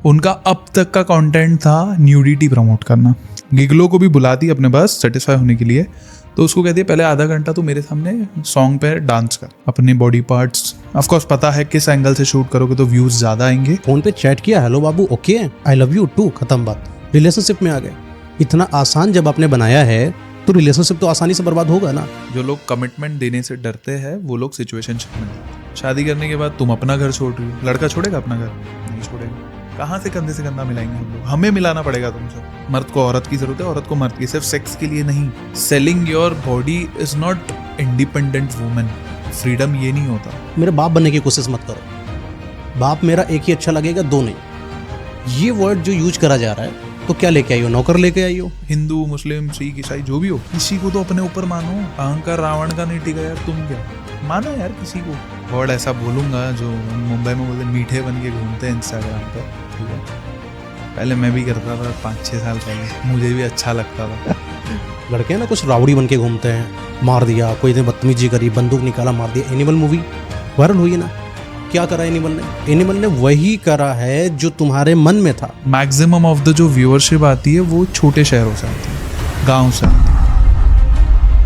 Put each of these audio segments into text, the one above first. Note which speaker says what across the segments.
Speaker 1: उनका अब तक का कंटेंट था न्यूडिटी प्रमोट करना। गिगलो को भी बुलाती अपने पास सेटिस्फाई होने के लिए, तो उसको कहती है पहले आधा घंटा तो मेरे सामने सॉन्ग पे डांस कर, अपने बॉडी पार्ट्स। ऑफ कोर्स पता है किस एंगल से शूट करोगे तो व्यूज ज्यादा आएंगे।
Speaker 2: फोन पे चैट किया, हेलो बाबू, okay I love you too, खत्म बात, रिलेशनशिप में आ गए। इतना आसान जब आपने बनाया है तो रिलेशनशिप तो आसानी से बर्बाद होगा ना।
Speaker 1: जो लोग कमिटमेंट देने से डरते हैं वो लोग सिचुएशनशिप में जाते हैं। शादी करने के बाद तुम अपना घर छोड़ रही हो, लड़का छोड़ेगा अपना घर? नहीं छोड़ेगा। कहाँ से कंधे से कंधा मिलाएंगे हम लोग? हमें मिलाना पड़ेगा तुमसे। मर्द को औरत की जरूरत है, औरत को मर्द की, सिर्फ सेक्स के लिए नहीं। Selling your body is not independent women. Freedom ये नहीं होता।
Speaker 2: मेरे बाप बनने की कोशिश मत करो। बाप मेरा एक ही अच्छा लगेगा, दो नहीं। ये वर्ड जो यूज करा जा रहा है, तो क्या लेके आई हो? नौकर लेके आई हो?
Speaker 1: हिंदू, मुस्लिम, सिख, ईसाई जो भी हो, किसी को तो अपने ऊपर मानो। अहंकार रावण का नहीं टिका यार, तुम क्या मानो यार किसी को। वर्ड ऐसा बोलूंगा जो मुंबई में बोलते मीठे बन के घूमते हैं इंस्टाग्राम पर, ठीक है? पहले मैं भी करता था 5-6 साल पहले, मुझे भी अच्छा लगता था।
Speaker 2: लड़के ना कुछ रावड़ी बन के घूमते हैं, मार दिया, कोई ने बदतमीजी करी, बंदूक निकाला, मार दिया। एनिमल मूवी वायरल हुई है ना, क्या करा एनिमल ने? एनिमल ने वही करा है जो तुम्हारे मन में था।
Speaker 1: मैक्सिमम ऑफ द जो व्यूअरशिप आती है वो छोटे शहरों से आती है, गाँव से आती है।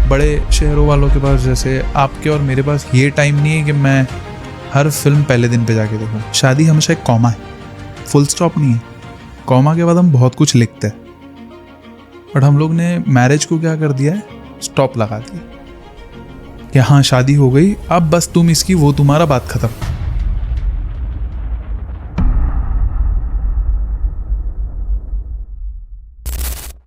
Speaker 1: बड़े शहरों वालों के पास, जैसे आपके और मेरे पास, ये टाइम नहीं है कि मैं हर फिल्म पहले दिन पे जाके देखूं। शादी हमेशा एक कॉमा है, फुल स्टॉप नहीं है। कॉमा के बाद हम बहुत कुछ लिखते हैं, बट हम लोग ने मैरिज को क्या कर दिया है, स्टॉप लगा दिया कि हाँ शादी हो गई, अब बस तुम इसकी वो तुम्हारा, बात खत्म।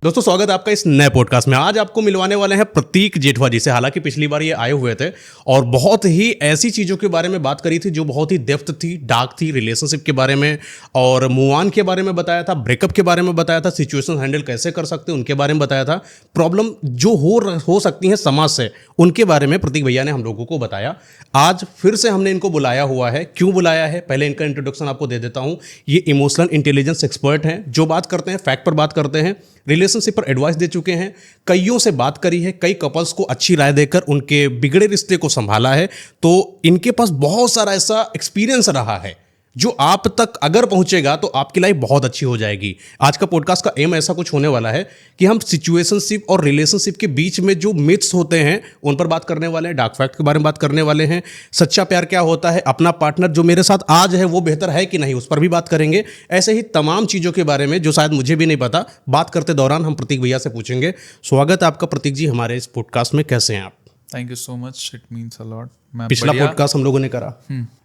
Speaker 2: दोस्तों स्वागत है आपका इस नए पॉडकास्ट में। आज आपको मिलवाने वाले हैं प्रतीक जेठवा जी से। हालांकि पिछली बार ये आए हुए थे और बहुत ही ऐसी चीज़ों के बारे में बात करी थी जो बहुत ही डेप्थ थी, डार्क थी, रिलेशनशिप के बारे में और मूव ऑन के बारे में बताया था, ब्रेकअप के बारे में बताया था, सिचुएशन हैंडल कैसे कर सकते हैं उनके बारे में बताया था, प्रॉब्लम जो हो सकती हैं समाज से उनके बारे में प्रतीक भैया ने हम लोगों को बताया। आज फिर से हमने इनको बुलाया हुआ है। क्यों बुलाया है, पहले इनका इंट्रोडक्शन आपको दे देता हूँ। ये इमोशनल इंटेलिजेंस एक्सपर्ट हैं, जो बात करते हैं फैक्ट पर बात करते हैं, रिलेशनशिप पर एडवाइस दे चुके हैं, कईयों से बात करी है, कई कपल्स को अच्छी राय देकर उनके बिगड़े रिश्ते को संभाला है। तो इनके पास बहुत सारा ऐसा एक्सपीरियंस रहा है जो आप तक अगर पहुंचेगा तो आपकी लाइफ बहुत अच्छी हो जाएगी। आज का पॉडकास्ट का एम ऐसा कुछ होने वाला है कि हम सिचुएशनशिप और रिलेशनशिप के बीच में जो मिथ्स होते हैं उन पर बात करने वाले हैं, डार्क फैक्ट के बारे में बात करने वाले हैं, सच्चा प्यार क्या होता है, अपना पार्टनर जो मेरे साथ आज है वो बेहतर है कि नहीं उस पर भी बात करेंगे। ऐसे ही तमाम चीज़ों के बारे में जो शायद मुझे भी नहीं पता, बात करते दौरान हम प्रतीक भैया से पूछेंगे। स्वागत है आपका प्रतीक जी हमारे इस पॉडकास्ट में। कैसे हैं आप?
Speaker 1: Thank you so much, it means a lot. मैं
Speaker 2: पिछला
Speaker 1: बढ़िया।
Speaker 2: पॉडकास्ट हम लोगों ने करा,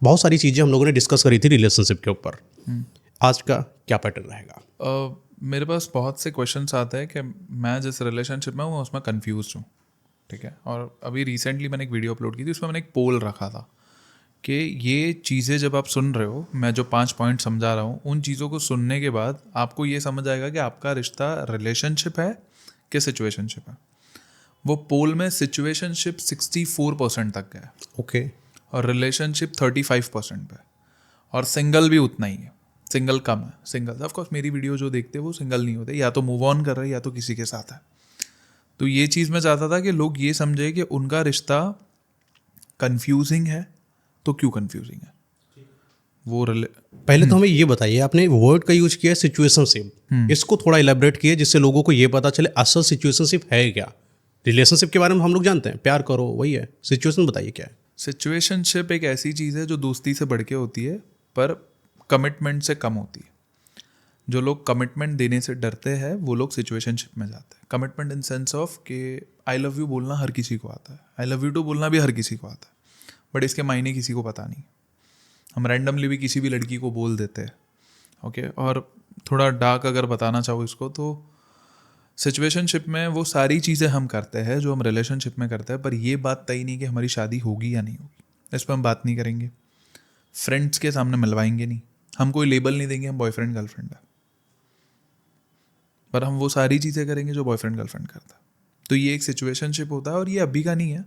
Speaker 2: बहुत सारी चीज़ें हम लोगों ने डिस्कस करी थी रिलेशनशिप के ऊपर। आज का क्या पैटर्न रहेगा?
Speaker 1: मेरे पास बहुत से क्वेश्चंस आते हैं कि मैं जिस रिलेशनशिप में हूँ उसमें कंफ्यूज हूँ, ठीक है? और अभी रिसेंटली मैंने एक वीडियो अपलोड की थी, उसमें मैंने एक पोल रखा था कि ये चीज़ें जब आप सुन रहे हो, मैं जो 5 पॉइंट समझा रहा हूँ, उन चीज़ों को सुनने के बाद आपको ये समझ आएगा कि आपका रिश्ता रिलेशनशिप है कि सिचुएशनशिप है। वो पोल में सिचुएशनशिप 64% तक गया,
Speaker 2: ओके।
Speaker 1: और रिलेशनशिप 35% पे, और सिंगल भी उतना ही है। सिंगल कम है। सिंगल ऑफकोर्स मेरी वीडियो जो देखते हैं वो सिंगल नहीं होते, या तो मूव ऑन कर रहे हैं या तो किसी के साथ है। तो ये चीज़ मैं चाहता था कि लोग ये समझे कि उनका रिश्ता कंफ्यूजिंग है तो क्यों कंफ्यूजिंग है वो
Speaker 2: पहले तो हमें ये बताइए, आपने वर्ड का यूज किया सिचुएशनशिप, इसको थोड़ा इलेबरेट किए जिससे लोगों को ये पता चले असल सिचुएशनशिप है क्या। रिलेशनशिप के बारे में हम लोग जानते हैं, प्यार करो वही है, सिचुएशन बताइए क्या है।
Speaker 1: सिचुएशनशिप एक ऐसी चीज़ है जो दोस्ती से बढ़ के होती है पर कमिटमेंट से कम होती है। जो लोग कमिटमेंट देने से डरते हैं वो लोग सिचुएशनशिप में जाते हैं। कमिटमेंट इन सेंस ऑफ कि आई लव यू बोलना हर किसी को आता है, आई लव यू टू बोलना भी हर किसी को आता है, बट इसके मायने किसी को पता नहीं। हम रैंडमली भी किसी भी लड़की को बोल देते हैं, ओके? और थोड़ा डार्क अगर बताना चाहो इसको, तो सिचुएशनशिप में वो सारी चीज़ें हम करते हैं जो हम रिलेशनशिप में करते हैं, पर ये बात तय नहीं कि हमारी शादी होगी या नहीं होगी। इस पर हम बात नहीं करेंगे, फ्रेंड्स के सामने मिलवाएंगे नहीं, हम कोई लेबल नहीं देंगे हम बॉयफ्रेंड गर्लफ्रेंड है, पर हम वो सारी चीज़ें करेंगे जो बॉयफ्रेंड गर्लफ्रेंड करता है। तो ये एक सिचुएशनशिप होता है, और ये अभी का नहीं है,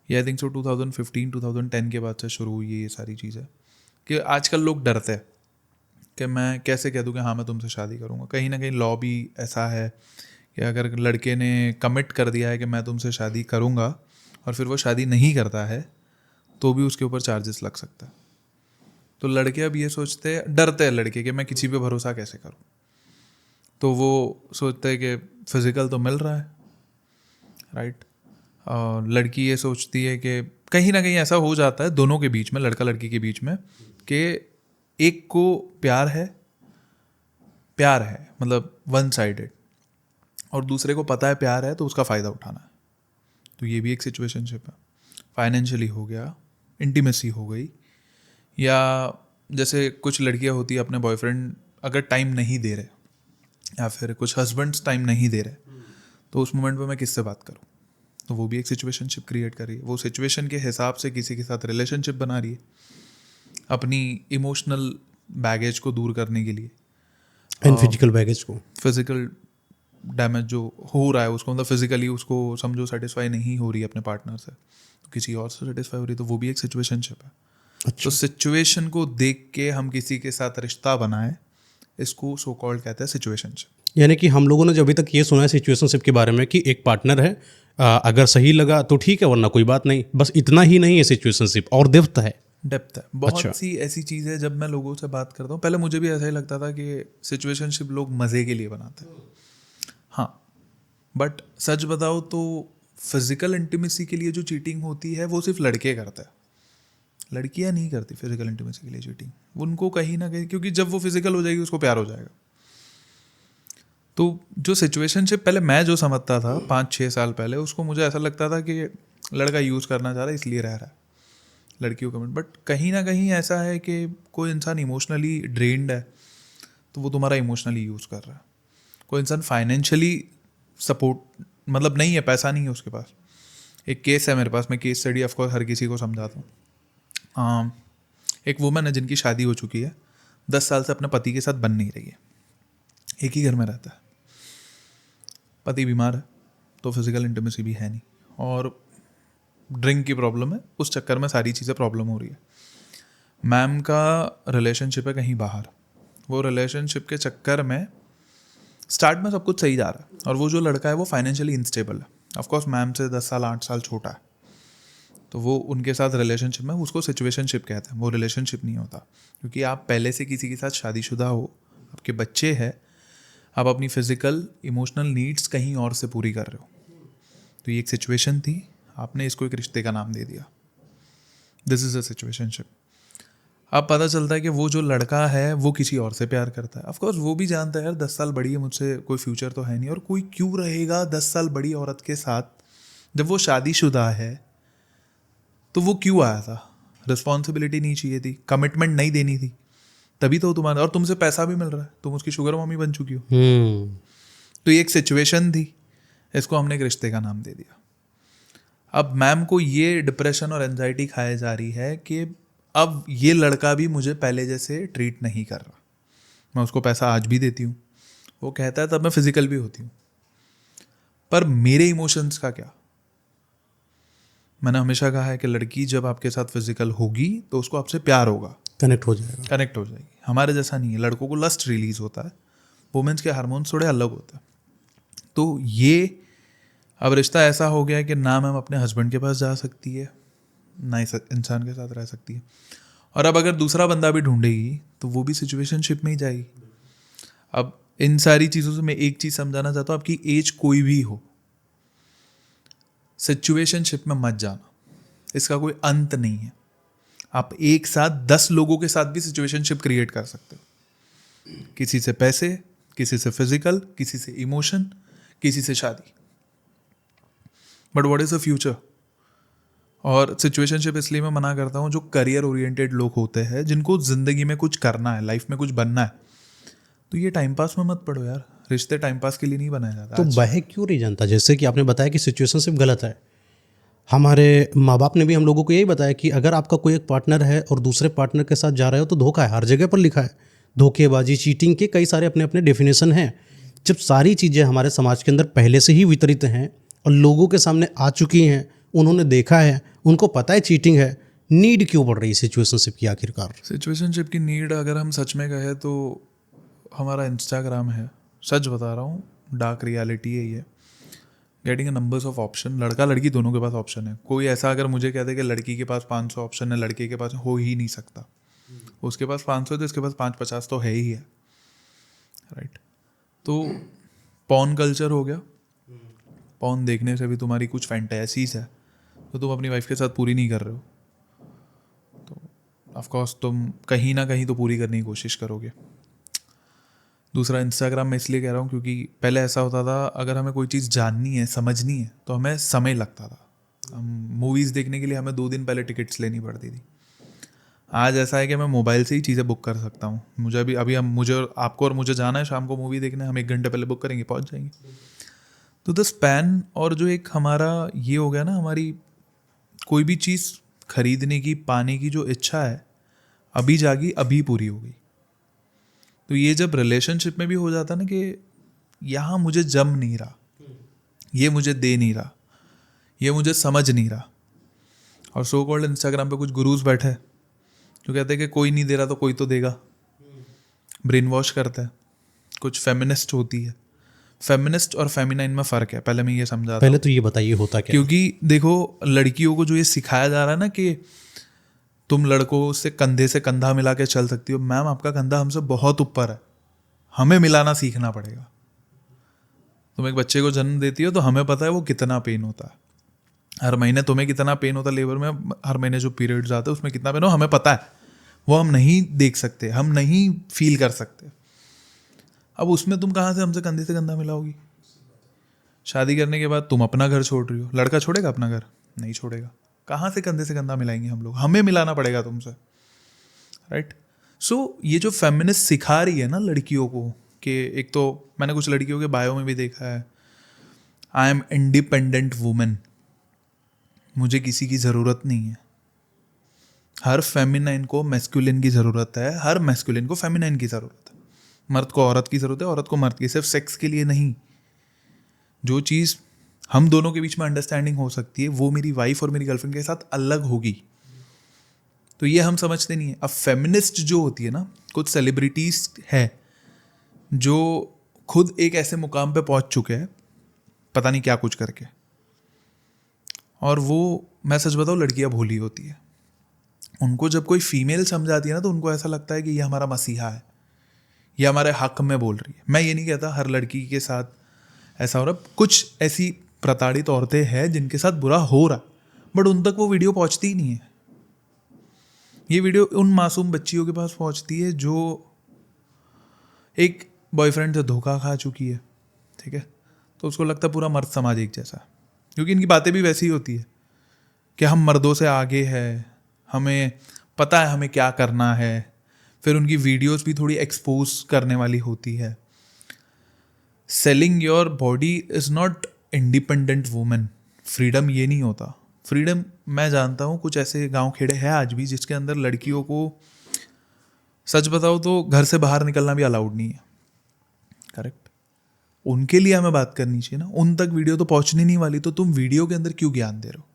Speaker 1: ये आई थिंक सो 2015-2010 के बाद से शुरू हुई है ये सारी चीज़ें। कि आजकल लोग डरते हैं कि मैं कैसे कह दूँ कि हाँ मैं तुमसे शादी करूँगा। कहीं ना कहीं लॉ भी ऐसा है कि अगर लड़के ने कमिट कर दिया है कि मैं तुमसे शादी करूँगा और फिर वो शादी नहीं करता है तो भी उसके ऊपर चार्जेस लग सकता है। तो लड़के अब ये सोचते हैं, डरते हैं लड़के कि मैं किसी पे भरोसा कैसे करूं। तो वो सोचते हैं कि फिजिकल तो मिल रहा है, राइट। लड़की ये सोचती है कि कहीं ना कहीं ऐसा हो जाता है दोनों के बीच में, लड़का लड़की के बीच में, कि एक को प्यार है मतलब वन साइडेड, और दूसरे को पता है प्यार है तो उसका फ़ायदा उठाना है। तो ये भी एक सिचुएशनशिप है। फाइनेंशियली हो गया, इंटीमेसी हो गई, या जैसे कुछ लड़कियां होती है अपने बॉयफ्रेंड अगर टाइम नहीं दे रहे, या फिर कुछ हस्बैंड्स टाइम नहीं दे रहे, तो उस मोमेंट पे मैं किससे बात करूं, तो वो भी एक सिचुएशनशिप क्रिएट कर रही है। वो सिचुएशन के हिसाब से किसी के साथ रिलेशनशिप बना रही है अपनी इमोशनल बैगेज को दूर करने के लिए,
Speaker 2: एंड फिजिकल बैगेज को,
Speaker 1: फिजिकल डैमेज जो हो रहा है उसको, मतलब फिजिकली उसको समझो सेटिस्फाई नहीं हो रही है अपने पार्टनर से, तो किसी और से सेटिस्फाई हो रही है, तो वो भी एक सिचुएशनशिप है।
Speaker 2: अच्छा।
Speaker 1: तो सिचुएशन को देख के हम किसी के साथ रिश्ता बनाए, इसको सो कॉल्ड कहते हैं सिचुएशनशिप।
Speaker 2: यानी कि हम लोगों ने जो अभी तक ये सुना है सिचुएशनशिप के बारे में कि एक पार्टनर है, अगर सही लगा तो ठीक है, वरना कोई बात नहीं, बस इतना ही नहीं है सिचुएशनशिप, और डेप्थ है।
Speaker 1: डेप्थ है बहुत।
Speaker 2: अच्छा।
Speaker 1: सी ऐसी चीज़ है, जब मैं लोगों से बात करता हूँ, पहले मुझे भी ऐसा ही लगता था कि सिचुएशनशिप लोग मज़े के लिए बनाते हैं, हाँ, बट सच बताओ तो फिजिकल इंटीमेसी के लिए जो चीटिंग होती है वो सिर्फ लड़के करते हैं, लड़कियां नहीं करती फिजिकल इंटीमेसी के लिए चीटिंग। उनको कहीं ना कहीं, क्योंकि जब वो फिजिकल हो जाएगी उसको प्यार हो जाएगा। तो जो सिचुएशनशिप पहले मैं जो समझता था 5-6 साल पहले, उसको मुझे ऐसा लगता था कि लड़का यूज़ करना चाह रहा है इसलिए रह रहा है लड़कियों का, बट कहीं ना कहीं ऐसा है कि कोई इंसान इमोशनली ड्रेन्ड है तो वो तुम्हारा इमोशनली यूज़ कर रहा है। कोई इंसान फाइनेंशियली सपोर्ट, मतलब नहीं है, पैसा नहीं है उसके पास। एक केस है मेरे पास, मैं केस स्टडी ऑफकोर्स हर किसी को समझाता हूँ। एक वुमन है जिनकी शादी हो चुकी है, 10 साल से अपने पति के साथ बन नहीं रही है, एक ही घर में रहता है, पति बीमार है तो फिजिकल इंटीमेसी भी है नहीं, और ड्रिंक की प्रॉब्लम है, उस चक्कर में सारी चीज़ें प्रॉब्लम हो रही है। मैम का रिलेशनशिप है कहीं बाहर, वो रिलेशनशिप के चक्कर में स्टार्ट में सब कुछ सही जा रहा है, और वो जो लड़का है वो फाइनेंशियली इंस्टेबल है, ऑफकोर्स मैम से 10 साल 8 साल छोटा है, तो वो उनके साथ रिलेशनशिप में, उसको सिचुएशनशिप कहते हैं, वो रिलेशनशिप नहीं होता, क्योंकि आप पहले से किसी के साथ शादीशुदा हो, आपके बच्चे हैं, आप अपनी फिजिकल इमोशनल नीड्स कहीं और से पूरी कर रहे हो। तो ये एक सिचुएशन थी, आपने इसको एक रिश्ते का नाम दे दिया, दिस इज़ अ सिचुएशनशिप। अब पता चलता है कि वो जो लड़का है वो किसी और से प्यार करता है। ऑफकोर्स वो भी जानता है यार 10 साल बड़ी है मुझसे, कोई फ्यूचर तो है नहीं, और कोई क्यों रहेगा 10 साल बड़ी औरत के साथ जब वो शादीशुदा है, तो वो क्यों आया था? रिस्पॉन्सिबिलिटी नहीं चाहिए थी, कमिटमेंट नहीं देनी थी, तभी तो तुम्हारा, और तुमसे पैसा भी मिल रहा है, तुम उसकी शुगर मम्मी बन चुकी हो। तो ये एक सिचुएशन थी, इसको हमने एक रिश्ते का नाम दे दिया। अब मैम को ये डिप्रेशन और एंजाइटी खाए जा रही है कि अब ये लड़का भी मुझे पहले जैसे ट्रीट नहीं कर रहा, मैं उसको पैसा आज भी देती हूँ, वो कहता है तब मैं फिजिकल भी होती हूँ, पर मेरे इमोशंस का क्या? मैंने हमेशा कहा है कि लड़की जब आपके साथ फिजिकल होगी तो उसको आपसे प्यार होगा,
Speaker 2: कनेक्ट हो जाएगा,
Speaker 1: कनेक्ट हो जाएगी। हमारे जैसा नहीं है, लड़कों को लस्ट रिलीज होता है, वुमेन्स के हार्मोन्स थोड़े अलग होते हैं। तो ये अब रिश्ता ऐसा हो गया है कि ना मैम अपने हस्बैंड के पास जा सकती है, ना इस इंसान के साथ रह सकती है, और अब अगर दूसरा बंदा भी ढूंढेगी तो वो भी सिचुएशनशिप में ही जाएगी। अब इन सारी चीज़ों से मैं एक चीज़ समझाना चाहता हूँ, आपकी एज कोई भी हो, सिचुएशनशिप में मत जाना, इसका कोई अंत नहीं है। आप एक साथ 10 लोगों के साथ भी सिचुएशनशिप क्रिएट कर सकते हो, किसी से पैसे, किसी से फिजिकल, किसी से इमोशन, किसी से शादी, but what is the future? और सिचुएशनशिप इसलिए मैं मना करता हूँ, जो करियर ओरिएंटेड लोग होते हैं, जिनको जिंदगी में कुछ करना है, लाइफ में कुछ बनना है, तो ये टाइम पास में मत पड़ो यार, रिश्ते टाइम पास के लिए नहीं बनाया जाता।
Speaker 2: तो वह क्यों नहीं जानता? जैसे कि आपने बताया कि सिचुएशनशिप गलत है, हमारे माँ बाप ने भी हम लोगों को यही बताया कि अगर आपका कोई एक पार्टनर है और दूसरे पार्टनर के साथ जा रहे हो तो धोखा है, हर जगह पर लिखा है, धोखेबाजी, चीटिंग के कई सारे अपने अपने डेफिनेशन हैं। जब सारी चीज़ें हमारे समाज के अंदर पहले से ही वितरित हैं और लोगों के सामने आ चुकी हैं, उन्होंने देखा है, उनको पता है चीटिंग है, नीड क्यों पड़ रही है सिचुएशनशिप की आखिरकार?
Speaker 1: सिचुएशनशिप की नीड अगर हम सच में कहें तो हमारा इंस्टाग्राम है, सच बता रहा हूँ, डार्क रियलिटी है ये, गेटिंग नंबर्स ऑफ ऑप्शन, लड़का लड़की दोनों के पास ऑप्शन है। कोई ऐसा अगर मुझे कहते कि लड़की के पास 500 ऑप्शन है, लड़के के पास हो ही नहीं सकता, उसके पास 500 तो इसके पास 550 तो है ही है, राइट। तो पॉर्न कल्चर हो गया, पॉर्न देखने से भी तुम्हारी कुछ फैंटेसीज है तो तुम अपनी वाइफ के साथ पूरी नहीं कर रहे हो, तो ऑफ कोर्स तुम कहीं ना कहीं तो पूरी करने की कोशिश करोगे। दूसरा, इंस्टाग्राम में इसलिए कह रहा हूँ क्योंकि पहले ऐसा होता था, अगर हमें कोई चीज़ जाननी है, समझनी है, तो हमें समय लगता था। हम मूवीज़ देखने के लिए हमें 2 दिन पहले टिकट्स लेनी पड़ती थी। आज ऐसा है कि मैं मोबाइल से ही चीज़ें बुक कर सकता हूँ। मुझे अभी हम मुझे आपको और मुझे जाना है शाम को मूवी देखने, हम 1 घंटे पहले बुक करेंगे, पहुँच जाएंगे। तो द स्पैन और जो एक हमारा ये हो गया ना, हमारी कोई भी चीज़ खरीदने की, पाने की जो इच्छा है, अभी जागी अभी पूरी हो गई। तो ये जब रिलेशनशिप में भी हो जाता ना कि यहाँ मुझे जम नहीं रहा, ये मुझे दे नहीं रहा, ये मुझे समझ नहीं रहा, और सो कॉल्ड इंस्टाग्राम पे कुछ गुरुज बैठे हैं जो कहते हैं कि कोई नहीं दे रहा तो कोई तो देगा, ब्रेन वॉश करता है। कुछ फेमिनिस्ट होती है, फेमिनिस्ट और फेमिनाइन में फ़र्क है, पहले मैं ये समझा।
Speaker 2: पहले तो ये बताइए होता क्या?
Speaker 1: क्योंकि देखो, लड़कियों को जो ये सिखाया जा रहा है ना कि तुम लड़कों से कंधा मिला के चल सकती हो, मैम आपका कंधा हमसे बहुत ऊपर है, हमें मिलाना सीखना पड़ेगा। तुम एक बच्चे को जन्म देती हो तो हमें पता है वो कितना पेन होता है, हर महीने तुम्हें कितना पेन होता है लेबर में, हर महीने जो पीरियड्स आते हैं उसमें कितना पेन हो हमें पता है, वो हम नहीं देख सकते, हम नहीं फील कर सकते। अब उसमें तुम कहाँ से हमसे कंधे से कंधा मिलाओगी? शादी करने के बाद तुम अपना घर छोड़ रही हो, लड़का छोड़ेगा अपना घर? नहीं छोड़ेगा। कहाँ से कंधे से कंधा मिलाएंगे हम लोग? हमें मिलाना पड़ेगा तुमसे, राइट। सो ये जो फेमिनिस्ट सिखा रही है ना लड़कियों को, कि एक तो मैंने कुछ लड़कियों के बायो में भी देखा है, आई एम इंडिपेंडेंट वुमेन, मुझे किसी की ज़रूरत नहीं है। हर फेमिनाइन को मैस्कुलिन की ज़रूरत है, हर मैस्कुलिन को फेमिनाइन की ज़रूरत है, मर्द को औरत की ज़रूरत है, औरत को मर्द की, सिर्फ सेक्स के लिए नहीं। जो चीज़ हम दोनों के बीच में अंडरस्टैंडिंग हो सकती है वो मेरी वाइफ और मेरी गर्लफ्रेंड के साथ अलग होगी। तो ये हम समझते नहीं है। अब फेमिनिस्ट जो होती है ना, कुछ सेलिब्रिटीज है जो खुद एक ऐसे मुकाम पे पहुंच चुके हैं, पता नहीं क्या कुछ करके, और वो, मैं सच बताऊं, लड़कियां भोली होती है। उनको जब कोई फीमेल समझाती है ना तो उनको ऐसा लगता है कि ये हमारा मसीहा है, ये हमारे हक में बोल रही है। मैं ये नहीं कहता हर लड़की के साथ ऐसा हो रहा, कुछ ऐसी प्रताड़ित औरतें हैं जिनके साथ बुरा हो रहा, बट उन तक वो वीडियो पहुंचती ही नहीं है। ये वीडियो उन मासूम बच्चियों के पास पहुंचती है जो एक बॉयफ्रेंड से धोखा खा चुकी है, ठीक है, तो उसको लगता है पूरा मर्द समाज एक जैसा, क्योंकि इनकी बातें भी वैसी ही होती है कि हम मर्दों से आगे हैं, हमें पता है हमें क्या करना है। फिर उनकी वीडियोस भी थोड़ी एक्सपोज करने वाली होती है। Selling your body is not independent women. Freedom ये नहीं होता। फ्रीडम, मैं जानता हूँ कुछ ऐसे गांव खेड़े हैं आज भी जिसके अंदर लड़कियों को, सच बताओ तो, घर से बाहर निकलना भी अलाउड नहीं है, करेक्ट। उनके लिए हमें बात करनी चाहिए ना, उन तक वीडियो तो पहुंचनी नहीं वाली, तो तुम वीडियो के अंदर क्यों ज्ञान दे रहे हो?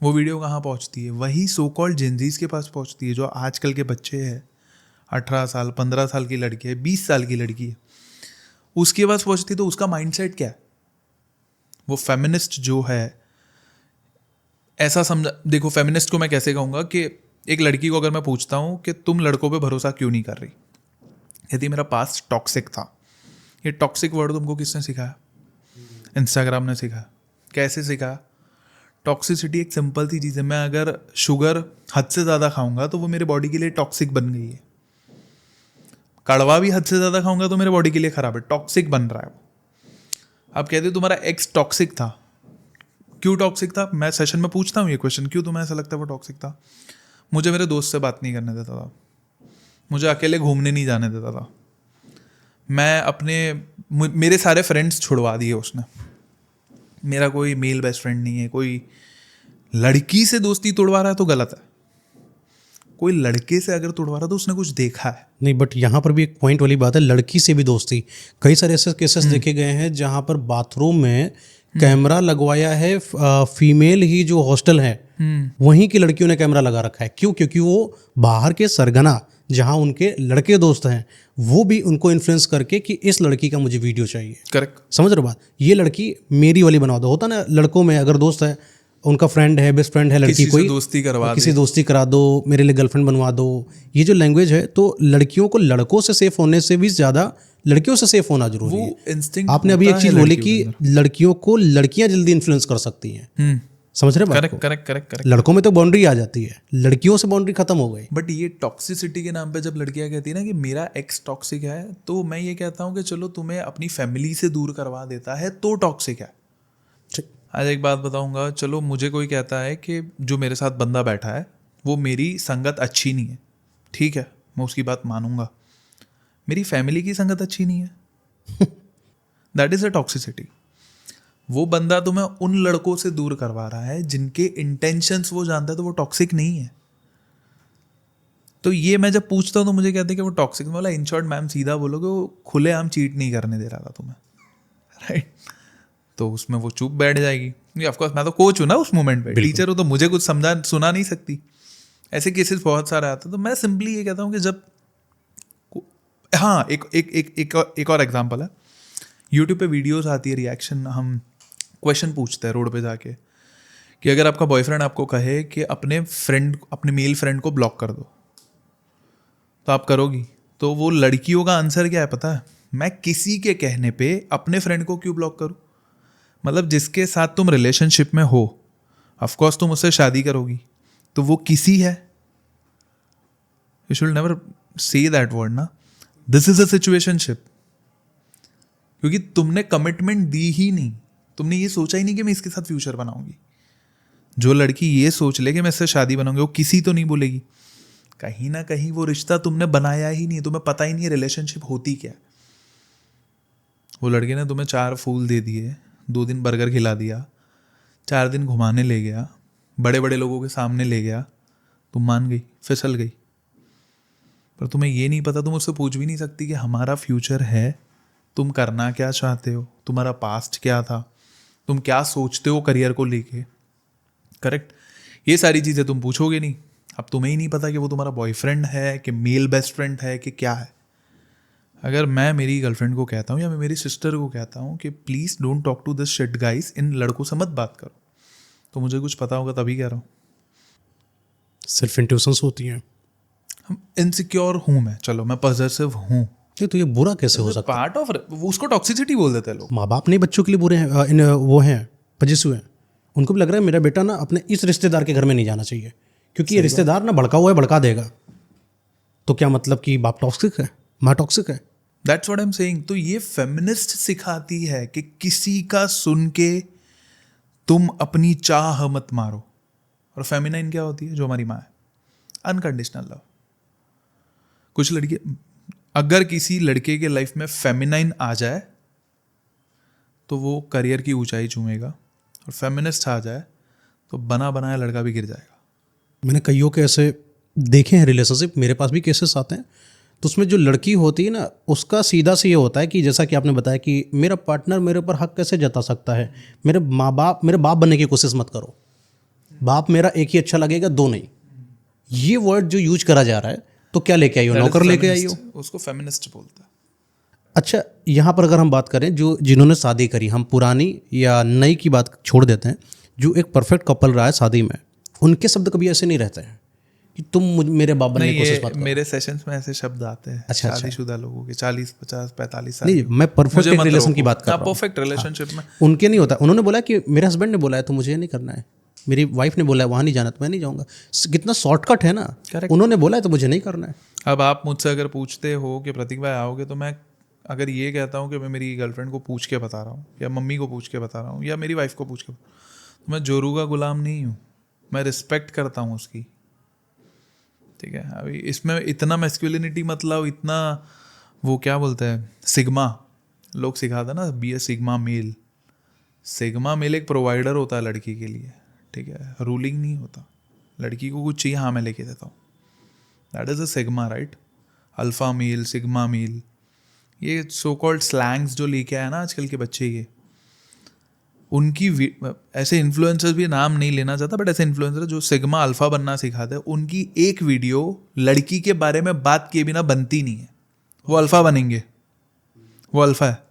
Speaker 1: वो वीडियो कहाँ पहुंचती है? वही सो कॉल्ड जेनजीज के पास पहुंचती है, जो आजकल के बच्चे हैं, 18 साल 15 साल की लड़की है, 20 साल की लड़की है, उसके पास पहुंचती है। तो उसका माइंडसेट क्या है? वो फेमिनिस्ट जो है ऐसा समझा, देखो फेमिनिस्ट को मैं कैसे कहूँगा कि एक लड़की को अगर मैं पूछता हूँ कि तुम लड़कों पे भरोसा क्यों नहीं कर रही, यदि मेरा पास्ट टॉक्सिक था, ये टॉक्सिक वर्ड तुमको किसने सिखाया? इंस्टाग्राम ने सिखाया। कैसे सिखाया? टॉक्सिसिटी एक सिंपल सी चीज़ है। मैं अगर शुगर हद से ज़्यादा खाऊंगा तो वो मेरे बॉडी के लिए टॉक्सिक बन गई है। कड़वा भी हद से ज़्यादा खाऊंगा तो मेरे बॉडी के लिए ख़राब है, टॉक्सिक बन रहा है वो। आप कहते हो तुम्हारा एक्स टॉक्सिक था, क्यों टॉक्सिक था? मैं सेशन में पूछता हूँ ये क्वेश्चन, क्यों तुम्हें ऐसा लगता है वो टॉक्सिक था? मुझे मेरे दोस्त से बात नहीं करने देता था, मुझे अकेले घूमने नहीं जाने देता था, मेरे सारे फ्रेंड्स छुड़वा दिए उसने। मेरा कोई मेल बेस्ट फ्रेंड नहीं है। कोई लड़की से दोस्ती तोड़वा रहा है तो गलत है, कोई लड़के से अगर तोड़वा रहा है तो उसने कुछ देखा है।
Speaker 2: नहीं, बट यहाँ पर भी एक पॉइंट वाली बात है, लड़की से भी दोस्ती। कई सारे ऐसे केसेस देखे गए हैं जहाँ पर बाथरूम में कैमरा लगवाया है, फीमेल ही जो हॉस्टल है वहीं की लड़कियों ने कैमरा लगा रखा है। क्यों? क्योंकि वो बाहर के सरगना जहाँ उनके लड़के दोस्त हैं वो भी उनको इन्फ्लुएंस करके कि इस लड़की का मुझे वीडियो चाहिए।
Speaker 1: करेक्ट,
Speaker 2: समझ रहे हो बात? ये लड़की मेरी वाली बना दो। होता ना लड़कों में, अगर दोस्त है उनका फ्रेंड है, बेस्ट फ्रेंड है, लड़की
Speaker 1: किसी से
Speaker 2: कोई
Speaker 1: दोस्ती करवा
Speaker 2: किसी दोस्ती करा दो, मेरे लिए गर्लफ्रेंड बनवा दो, ये जो लैंग्वेज है, तो लड़कियों को लड़कों से सेफ होने से भी ज़्यादा लड़कियों से सेफ होना जरूरी है।
Speaker 1: वो इंस्टिंक्ट
Speaker 2: आपने अभी एक चीज़ बोली कि लड़कियों को लड़कियां जल्दी इन्फ्लुएंस कर सकती हैं, समझ रहे बात को?
Speaker 1: करेक्ट।
Speaker 2: लड़कों में तो बाउंड्री आ जाती है, लड़कियों से बाउंड्री खत्म हो गई।
Speaker 1: बट ये टॉक्सिसिटी के नाम पे जब लड़कियां कहती है ना कि मेरा एक्स टॉक्सिक है, तो मैं ये कहता हूँ कि चलो तुम्हें अपनी फैमिली से दूर करवा देता है तो टॉक्सिक है। आज एक बात बताऊंगा, चलो मुझे कोई कहता है कि जो मेरे साथ बंदा बैठा है वो मेरी संगत अच्छी नहीं है, ठीक है, मैं उसकी बात मानूंगा। मेरी फैमिली की संगत अच्छी नहीं है, दैट इज अ टॉक्सिसिटी। वो बंदा तुम्हें उन लड़कों से दूर करवा रहा है जिनके इंटेंशंस वो जानता है, तो वो टॉक्सिक नहीं है। तो ये मैं जब पूछता हूँ तो मुझे कहते हैं कि वो टॉक्सिक, बोला इन शॉर्ट मैम सीधा बोलोगे वो खुलेआम चीट नहीं करने दे रहा था तुम्हें, राइट? तो उसमें वो चुप बैठ जाएगी। ऑफ कोर्स मैं तो कोच हूँ ना उस मोमेंट पे, टीचर हूँ, तो मुझे कुछ समझा सुना नहीं सकती। ऐसे केसेस बहुत सारे आते हैं। तो मैं सिंपली ये कहता हूँ कि जब हाँ, एक और एग्जांपल है, यूट्यूब पे वीडियोस आती है रिएक्शन, हम क्वेश्चन पूछते हैं रोड पे जाके कि अगर आपका बॉयफ्रेंड आपको कहे कि अपने मेल फ्रेंड को ब्लॉक कर दो, तो आप करोगी? तो वो लड़कियों का आंसर क्या है पता है? मैं किसी के कहने पे अपने फ्रेंड को क्यों ब्लॉक करूं? मतलब जिसके साथ तुम रिलेशनशिप में हो, ऑफ कोर्स तुम उससे शादी करोगी, तो वो किसी है। You should never say that word ना, दिस इज अ सिचुएशनशिप, क्योंकि तुमने कमिटमेंट दी ही नहीं, तुमने ये सोचा ही नहीं कि मैं इसके साथ फ्यूचर बनाऊंगी। जो लड़की ये सोच ले कि मैं इससे शादी बनाऊंगी, वो किसी तो नहीं बोलेगी। कहीं ना कहीं वो रिश्ता तुमने बनाया ही नहीं, तुम्हें पता ही नहीं है रिलेशनशिप होती क्या। वो लड़के ने तुम्हें 4 फूल दे दिए, 2 दिन बर्गर खिला दिया, 4 दिन घुमाने ले गया, बड़े बड़े लोगों के सामने ले गया, तुम मान गई, फिसल गई। पर तुम्हें ये नहीं पता, तुम उससे पूछ भी नहीं सकती कि हमारा फ्यूचर है, तुम करना क्या चाहते हो, तुम्हारा पास्ट क्या था, तुम क्या सोचते हो करियर को लेके, करेक्ट? ये सारी चीज़ें तुम पूछोगे नहीं। अब तुम्हें ही नहीं पता कि वो तुम्हारा बॉयफ्रेंड है कि मेल बेस्ट फ्रेंड है कि क्या है। अगर मैं मेरी गर्लफ्रेंड को कहता हूँ या मैं मेरी सिस्टर को कहता हूँ कि please don't talk to this shit guys, इन लड़कों से मत बात करो, तो मुझे कुछ पता होगा तभी कह रहा हूँ।
Speaker 2: सेल्फ इंट्यूशंस होती हैं।
Speaker 1: हम इनसिक्योर हूँ मैं, चलो मैं पॉजिटिव हूँ,
Speaker 2: तो ये बुरा कैसे हो सकता है?
Speaker 1: पार्ट ऑफ, उसको टॉक्सिसिटी बोल देते हैं लोग।
Speaker 2: माँ बाप नहीं बच्चों के लिए बुरे हैं, वो हैं पजेसिव हैं। उनको भी लग रहा है मेरा बेटा ना अपने इस रिश्तेदार के घर में नहीं जाना चाहिए, क्योंकि ये रिश्तेदार ना भड़का हुआ है, भड़का देगा। तो क्या मतलब कि बाप टॉक्सिक है, माँ टॉक्सिक है?
Speaker 1: That's what I am saying. तो ये फेमिनिस्ट सिखाती है कि किसी का सुन के तुम अपनी चाह मत मारो। और फेमिनाइन क्या होती है? जो हमारी माँ है, अनकंडीशनल लव। कुछ लड़की, अगर किसी लड़के के लाइफ में फेमिनाइन आ जाए तो वो करियर की ऊंचाई चूमेगा, और फेमिनिस्ट आ जाए तो बना बनाया लड़का भी गिर जाएगा।
Speaker 2: मैंने कईयों के ऐसे देखे हैं रिलेशनशिप, मेरे पास भी केसेस आते हैं। तो उसमें जो लड़की होती है ना, उसका सीधा से ये होता है कि जैसा कि आपने बताया कि मेरा पार्टनर मेरे ऊपर हक कैसे जता सकता है, मेरे बाप बनने की कोशिश मत करो, बाप मेरा एक ही अच्छा लगेगा, 2 नहीं। ये वर्ड जो यूज करा जा रहा है, तो क्या लेके आई हो? नौकर लेके आई हो?
Speaker 1: उसको फेमिनिस्ट बोलता है।
Speaker 2: अच्छा, यहाँ पर अगर हम बात करें जो जिन्होंने शादी करी, हम पुरानी या नई की बात छोड़ देते हैं, जो एक परफेक्ट कपल रहा है शादी में, उनके शब्द कभी ऐसे नहीं रहते हैं कि तुम मेरे बाप बनने की कोशिश मत करो।
Speaker 1: मेरे सेशंस में ऐसे शब्द आते हैं।
Speaker 2: अच्छा,
Speaker 1: शादीशुदा लोगों के 40, 50, 45 साल।
Speaker 2: नहीं, मैं परफेक्ट रिलेशन की बात कर रहा हूँ।
Speaker 1: परफेक्ट रिलेशनशिप में
Speaker 2: उनके नहीं होता। उन्होंने बोला कि मेरे हस्बैंड ने बोला है तो मुझे नहीं करना है, मेरी वाइफ ने बोला है वहाँ नहीं जाना तो मैं नहीं जाऊँगा। कितना शॉर्टकट है ना, उन्होंने बोला है तो मुझे नहीं करना है।
Speaker 1: अब आप मुझसे अगर पूछते हो कि प्रतीक भाई आओगे, तो मैं अगर ये कहता हूँ कि मैं मेरी गर्लफ्रेंड को पूछ के बता रहा हूँ, या मम्मी को पूछ के बता रहा हूँ, या मेरी वाइफ को पूछ के, तो मैं जोरू का गुलाम नहीं हूँ, मैं रिस्पेक्ट करता हूँ उसकी, ठीक है? अभी इसमें इतना मैस्कुलिनिटी मतलब इतना वो क्या बोलते हैं, सिग्मा लोग सिखाते हैं ना, बी ए सिग्मा मेल। सिग्मा मेल एक प्रोवाइडर होता है लड़की के लिए, ठीक है? रूलिंग नहीं होता। लड़की को कुछ चाहिए, हाँ मैं लेके देता हूँ, that is a sigma, right? Alpha male, sigma male, ये सो कॉल्ड स्लैंग्स जो लेके आया ना आजकल के बच्चे, ये उनकी ऐसे इन्फ्लुएंसर्स भी नाम नहीं लेना चाहता, बट ऐसे इन्फ्लुएंसर जो सिग्मा अल्फा बनना सिखाते हैं, उनकी एक वीडियो लड़की के बारे में बात किए बिना बनती नहीं है। वो अल्फा बनेंगे, वो अल्फा है।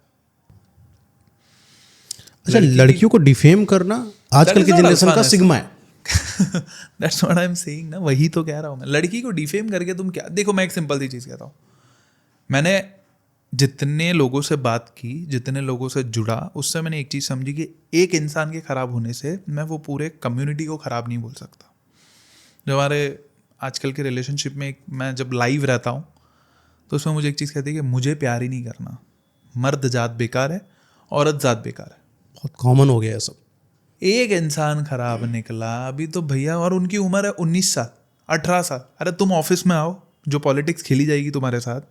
Speaker 2: अच्छा, लड़कियों को डिफेम करना आजकल की जनरेशन का सिग्मा है।
Speaker 1: That's what I am saying ना, वही तो कह रहा हूँ मैं। लड़की को डिफेम करके तुम क्या, देखो मैं एक सिंपल सी चीज़ कहता हूँ, मैंने जितने लोगों से बात की, जितने लोगों से जुड़ा, उससे मैंने एक चीज़ समझी कि एक इंसान के ख़राब होने से मैं वो पूरे कम्युनिटी को ख़राब नहीं बोल सकता। जो हमारे आजकल के रिलेशनशिप में मैं जब लाइव रहता हूँ तो उसमें मुझे एक चीज़ कहती है कि मुझे प्यार ही नहीं करना, मर्द जात बेकार है, औरत जात बेकार है।
Speaker 2: बहुत कॉमन हो गया है सब।
Speaker 1: एक इंसान खराब निकला अभी तो भैया, और उनकी उम्र है 19 साल 18 साल। अरे तुम ऑफिस में आओ, जो पॉलिटिक्स खेली जाएगी तुम्हारे साथ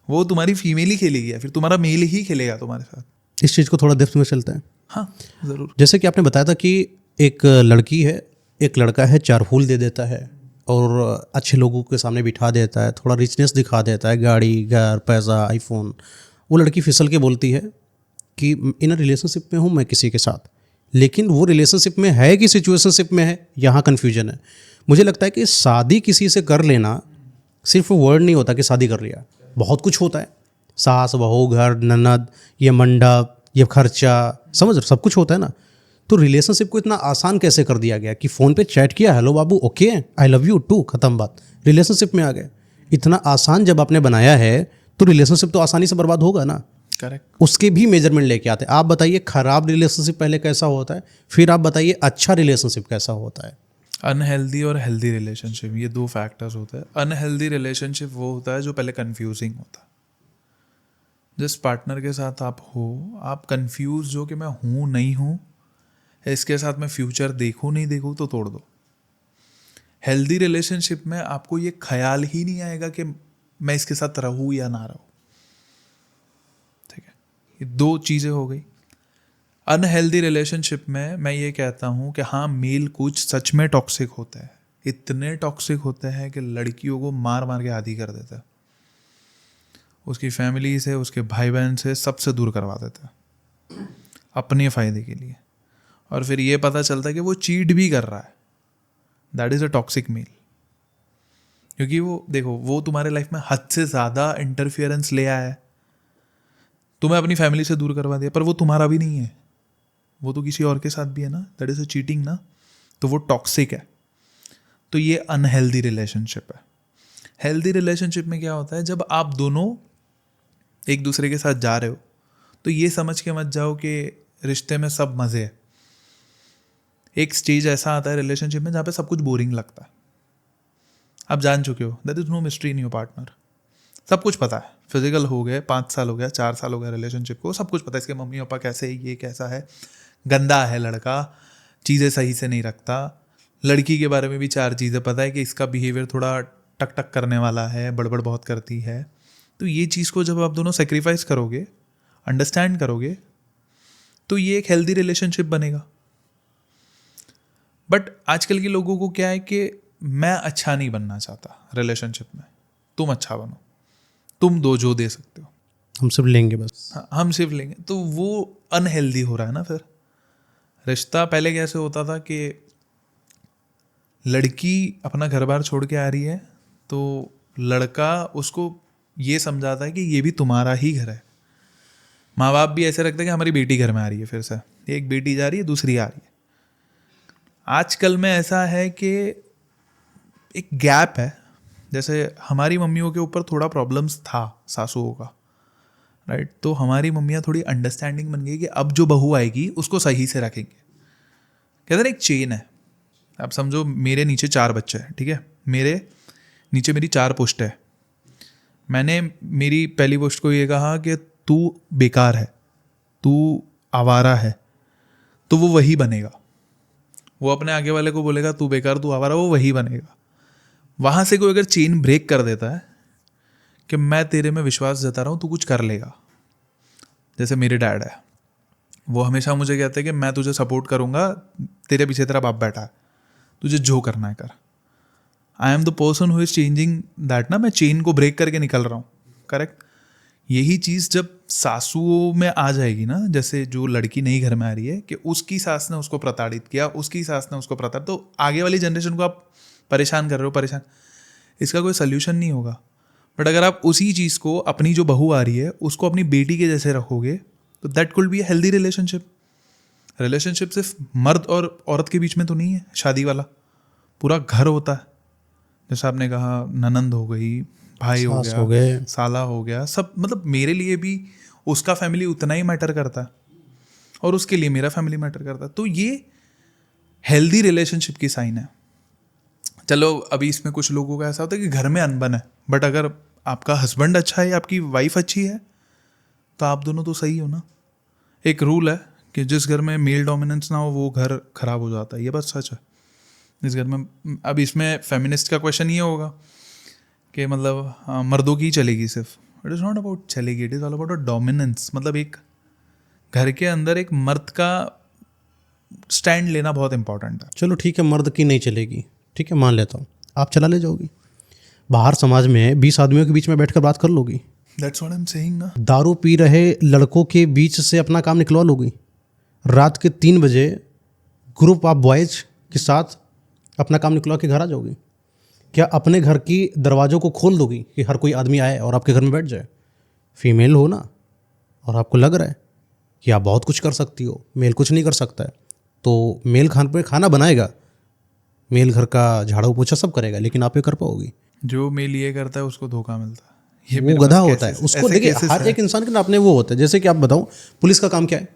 Speaker 1: वो तुम्हारी फीमेल ही खेलेगी या फिर तुम्हारा मेल ही खेलेगा तुम्हारे साथ।
Speaker 2: इस चीज़ को थोड़ा डेप्थ में चलते हैं।
Speaker 1: हाँ ज़रूर।
Speaker 2: जैसे कि आपने बताया था कि एक लड़की है, एक लड़का है, 4 फूल दे देता है और अच्छे लोगों के सामने बिठा देता है, थोड़ा रिचनेस दिखा देता है, गाड़ी, घर, पैसा, आईफोन। वो लड़की फिसल के बोलती है कि इन रिलेशनशिप में हूँ मैं किसी के साथ, लेकिन वो रिलेशनशिप में है कि सिचुएशनशिप में है, यहाँ कन्फ्यूजन है। मुझे लगता है कि शादी किसी से कर लेना सिर्फ वर्ड नहीं होता कि शादी कर लिया, बहुत कुछ होता है। सास, बहू, घर, ननद, ये मंडप, ये खर्चा, समझ रहे, सब कुछ होता है ना। तो रिलेशनशिप को इतना आसान कैसे कर दिया गया कि फ़ोन पे चैट किया, हेलो बाबू, okay, I love you too, ख़त्म बात, रिलेशनशिप में आ गए। इतना आसान जब आपने बनाया है तो रिलेशनशिप तो आसानी से बर्बाद होगा ना।
Speaker 1: करेक्ट।
Speaker 2: उसके भी मेजरमेंट लेके आते हैं। आप बताइए खराब रिलेशनशिप पहले कैसा होता है, फिर आप बताइए अच्छा रिलेशनशिप कैसा होता है।
Speaker 1: अनहेल्दी और हेल्दी रिलेशनशिप, ये 2 फैक्टर्स होते हैं। अनहेल्दी रिलेशनशिप वो होता है जो पहले कंफ्यूजिंग होता है। जिस पार्टनर के साथ आप हो, आप कंफ्यूज हो कि मैं हूँ नहीं हूँ, इसके साथ मैं फ्यूचर देखूँ नहीं देखूँ, तो तोड़ दो। हेल्दी रिलेशनशिप में आपको ये ख्याल ही नहीं आएगा कि मैं इसके साथ रहूँ या ना रहूँ। ठीक है, ये 2 चीज़ें हो गई। अनहेल्दी रिलेशनशिप में मैं ये कहता हूँ कि हाँ, मेल कुछ सच में टॉक्सिक होता है, इतने टॉक्सिक होते हैं कि लड़कियों को मार मार के आदी कर देता है, उसकी फैमिली से, उसके भाई बहन से, सबसे दूर करवा देता है अपने फ़ायदे के लिए। और फिर ये पता चलता है कि वो चीट भी कर रहा है। That is a toxic male. क्योंकि वो देखो, वो तुम्हारे लाइफ में हद से ज़्यादा इंटरफियरेंस ले आया है, तुम्हें अपनी फैमिली से दूर करवा दिया, पर वो तुम्हारा भी नहीं है, वो तो किसी और के साथ भी है ना। दैट इज़ अ चीटिंग ना। तो वो टॉक्सिक है। तो ये अनहेल्दी रिलेशनशिप है। हेल्दी रिलेशनशिप में क्या होता है, जब आप दोनों एक दूसरे के साथ जा रहे हो तो ये समझ के मत जाओ कि रिश्ते में सब मज़े है। एक स्टेज ऐसा आता है रिलेशनशिप में जहाँ पे सब कुछ बोरिंग लगता है। आप जान चुके हो, that is no mystery in your partner, सब कुछ पता है। फिजिकल हो गए, 5 साल हो गया, 4 साल हो गया रिलेशनशिप को, सब कुछ पता है। इसके मम्मी पापा कैसे है, ये कैसा है, गंदा है लड़का, चीज़ें सही से नहीं रखता। लड़की के बारे में भी 4 चीज़ें पता है कि इसका बिहेवियर थोड़ा टक टक करने वाला है, बड़बड़ बहुत करती है। तो ये चीज़ को जब आप दोनों सेक्रीफाइस करोगे, अंडरस्टैंड करोगे, तो ये एक हेल्दी रिलेशनशिप बनेगा। बट आजकल के लोगों को क्या है कि मैं अच्छा नहीं बनना चाहता रिलेशनशिप में, तुम अच्छा बनो, तुम दो जो दे सकते हो,
Speaker 2: हम सब लेंगे बस।
Speaker 1: हाँ, हम सिर्फ लेंगे। तो वो अनहेल्दी हो रहा है ना। फिर रिश्ता पहले कैसे होता था कि लड़की अपना घर बार छोड़ के आ रही है तो लड़का उसको ये समझाता है कि ये भी तुम्हारा ही घर है। माँ बाप भी ऐसे रखते हैं कि हमारी बेटी घर में आ रही है, फिर से एक बेटी जा रही है, दूसरी आ रही है। आजकल में ऐसा है कि एक गैप है। जैसे हमारी मम्मियों के ऊपर थोड़ा प्रॉब्लम्स था सासुओं का, राइट। तो हमारी मम्मियाँ थोड़ी अंडरस्टैंडिंग बन गई कि अब जो बहू आएगी उसको सही से रखेंगे। कहते हैं एक चेन है, आप समझो मेरे नीचे 4 बच्चे हैं, ठीक है, मेरे नीचे मेरी 4 पोस्ट है। मैंने मेरी पहली पोस्ट को ये कहा कि तू बेकार है, तू आवारा है, तो वो वही बनेगा। वो अपने आगे वाले को बोलेगा तू बेकार, तू आवारा, वो वही बनेगा। वहाँ से कोई अगर चेन ब्रेक कर देता है कि मैं तेरे में विश्वास जता रहा हूँ, तू कुछ कर लेगा। जैसे मेरे डैड है, वो हमेशा मुझे कहते हैं कि मैं तुझे सपोर्ट करूँगा, तेरे पीछे तेरा बाप बैठा है, तुझे जो करना है कर। I am the person who is changing that ना। मैं चेन को ब्रेक करके निकल रहा हूँ, करेक्ट। यही चीज़ जब सासुओं में आ जाएगी ना, जैसे जो लड़की नई घर में आ रही है कि उसकी सास ने उसको प्रताड़ित किया, उसकी सास ने उसको प्रताड़ित, तो आगे वाली जनरेशन को आप परेशान कर रहे हो, परेशान, इसका कोई सल्यूशन नहीं होगा। बट अगर आप उसी चीज़ को अपनी जो बहू आ रही है उसको अपनी बेटी के जैसे रखोगे तो that could be a healthy relationship. Relationship सिर्फ मर्द और औरत के बीच में तो नहीं है शादी वाला, पूरा घर होता है। जैसे आपने कहा ननंद हो गई, भाई हो
Speaker 2: सास
Speaker 1: गया,
Speaker 2: हो गए।
Speaker 1: साला हो गया, सब मतलब मेरे लिए भी उसका फैमिली उतना ही मैटर करता है और उसके लिए मेरा फैमिली मैटर करता है। तो ये हेल्दी रिलेशनशिप की साइन है। चलो अभी इसमें कुछ लोगों का ऐसा होता है कि घर में अनबन है, बट अगर आपका हस्बैंड अच्छा है, आपकी वाइफ अच्छी है, तो आप दोनों तो सही हो ना। एक रूल है कि जिस घर में मेल डोमिनेंस ना हो वो घर खराब हो जाता है, ये बात सच है। जिस घर में, अब इसमें फेमिनिस्ट का क्वेश्चन ये होगा कि मतलब मर्दों की चलेगी सिर्फ, इट इज़ नॉट अबाउट चलेगी, it is all about a dominance. मतलब एक घर के अंदर एक मर्द का स्टैंड लेना बहुत इंपॉर्टेंट है।
Speaker 2: चलो ठीक है, मर्द की नहीं चलेगी, ठीक है मान लेता हूँ, आप चला ले जाओगी। बाहर समाज में 20 आदमियों के बीच में बैठकर बात कर लोगी।
Speaker 1: That's what I am saying ना।
Speaker 2: दारू पी रहे लड़कों के बीच से अपना काम निकलवा लोगी। रात के 3 बजे ग्रुप ऑफ बॉयज के साथ अपना काम निकलवा के घर आ जाओगी। क्या अपने घर की दरवाज़ों को खोल दोगी कि हर कोई आदमी आए और आपके घर में बैठ जाए? फीमेल हो ना, और आपको लग रहा है कि आप बहुत कुछ कर सकती हो, मेल कुछ नहीं कर सकता है, तो मेल खाना बनाएगा, मेल घर का झाड़ू पोछा सब करेगा, लेकिन आप ये कर पाओगी?
Speaker 1: जो मेल ये करता है उसको धोखा मिलता है। ये
Speaker 2: वो
Speaker 1: मेरे
Speaker 2: गधा
Speaker 1: पास
Speaker 2: होता है,
Speaker 1: cases-
Speaker 2: उसको
Speaker 1: ऐसे
Speaker 2: देखिए
Speaker 1: cases
Speaker 2: हर
Speaker 1: है।
Speaker 2: एक इंसान के ना अपने वो होता है। जैसे कि आप बताओ, पुलिस का काम क्या है?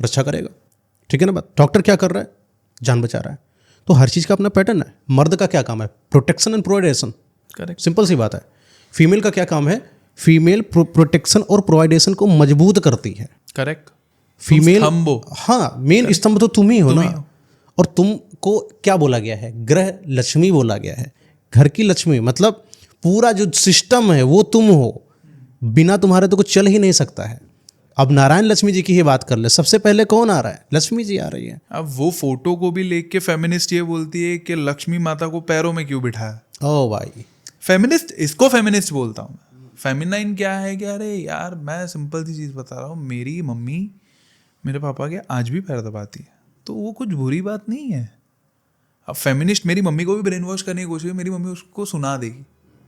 Speaker 2: रक्षा करेगा, ठीक है ना बात। डॉक्टर क्या कर रहा है? जान बचा रहा है। तो हर चीज़ का अपना पैटर्न है। मर्द का क्या काम है? Protection and provision,
Speaker 1: correct.
Speaker 2: Simple सी बात है। फीमेल का क्या काम है? फीमेल प्रोटेक्शन और प्रोवाइडेशन को मजबूत करती है।
Speaker 1: करेक्ट।
Speaker 2: फीमेल,
Speaker 1: स्तंभ हो।
Speaker 2: हाँ मेन स्तंभ तो तुम ही हो
Speaker 1: तुम
Speaker 2: ना।
Speaker 1: ही हो।
Speaker 2: और तुमको क्या बोला गया है? ग्रह लक्ष्मी बोला गया है, घर की लक्ष्मी। मतलब पूरा जो सिस्टम है वो तुम हो, बिना तुम्हारे तो कुछ चल ही नहीं सकता है। अब नारायण लक्ष्मी जी की ही बात कर ले, सबसे पहले कौन आ रहा है? लक्ष्मी जी आ रही है।
Speaker 1: अब वो फोटो को भी लेके के फेमिनिस्ट ये बोलती है कि लक्ष्मी माता को पैरों में क्यों बिठाया।
Speaker 2: ओ भाई,
Speaker 1: फेमिनिस्ट, इसको फेमिनिस्ट बोलता हूँ। फेमिनाइन क्या है कि अरे यार मैं सिंपल सी चीज़ बता रहा हूँ, मेरी मम्मी मेरे पापा के आज भी पैर दबाती है, तो वो कुछ बुरी बात नहीं है। अब फेमिनिस्ट मेरी मम्मी को भी ब्रेन वॉश करने की कोशिश, मेरी मम्मी उसको सुना देगी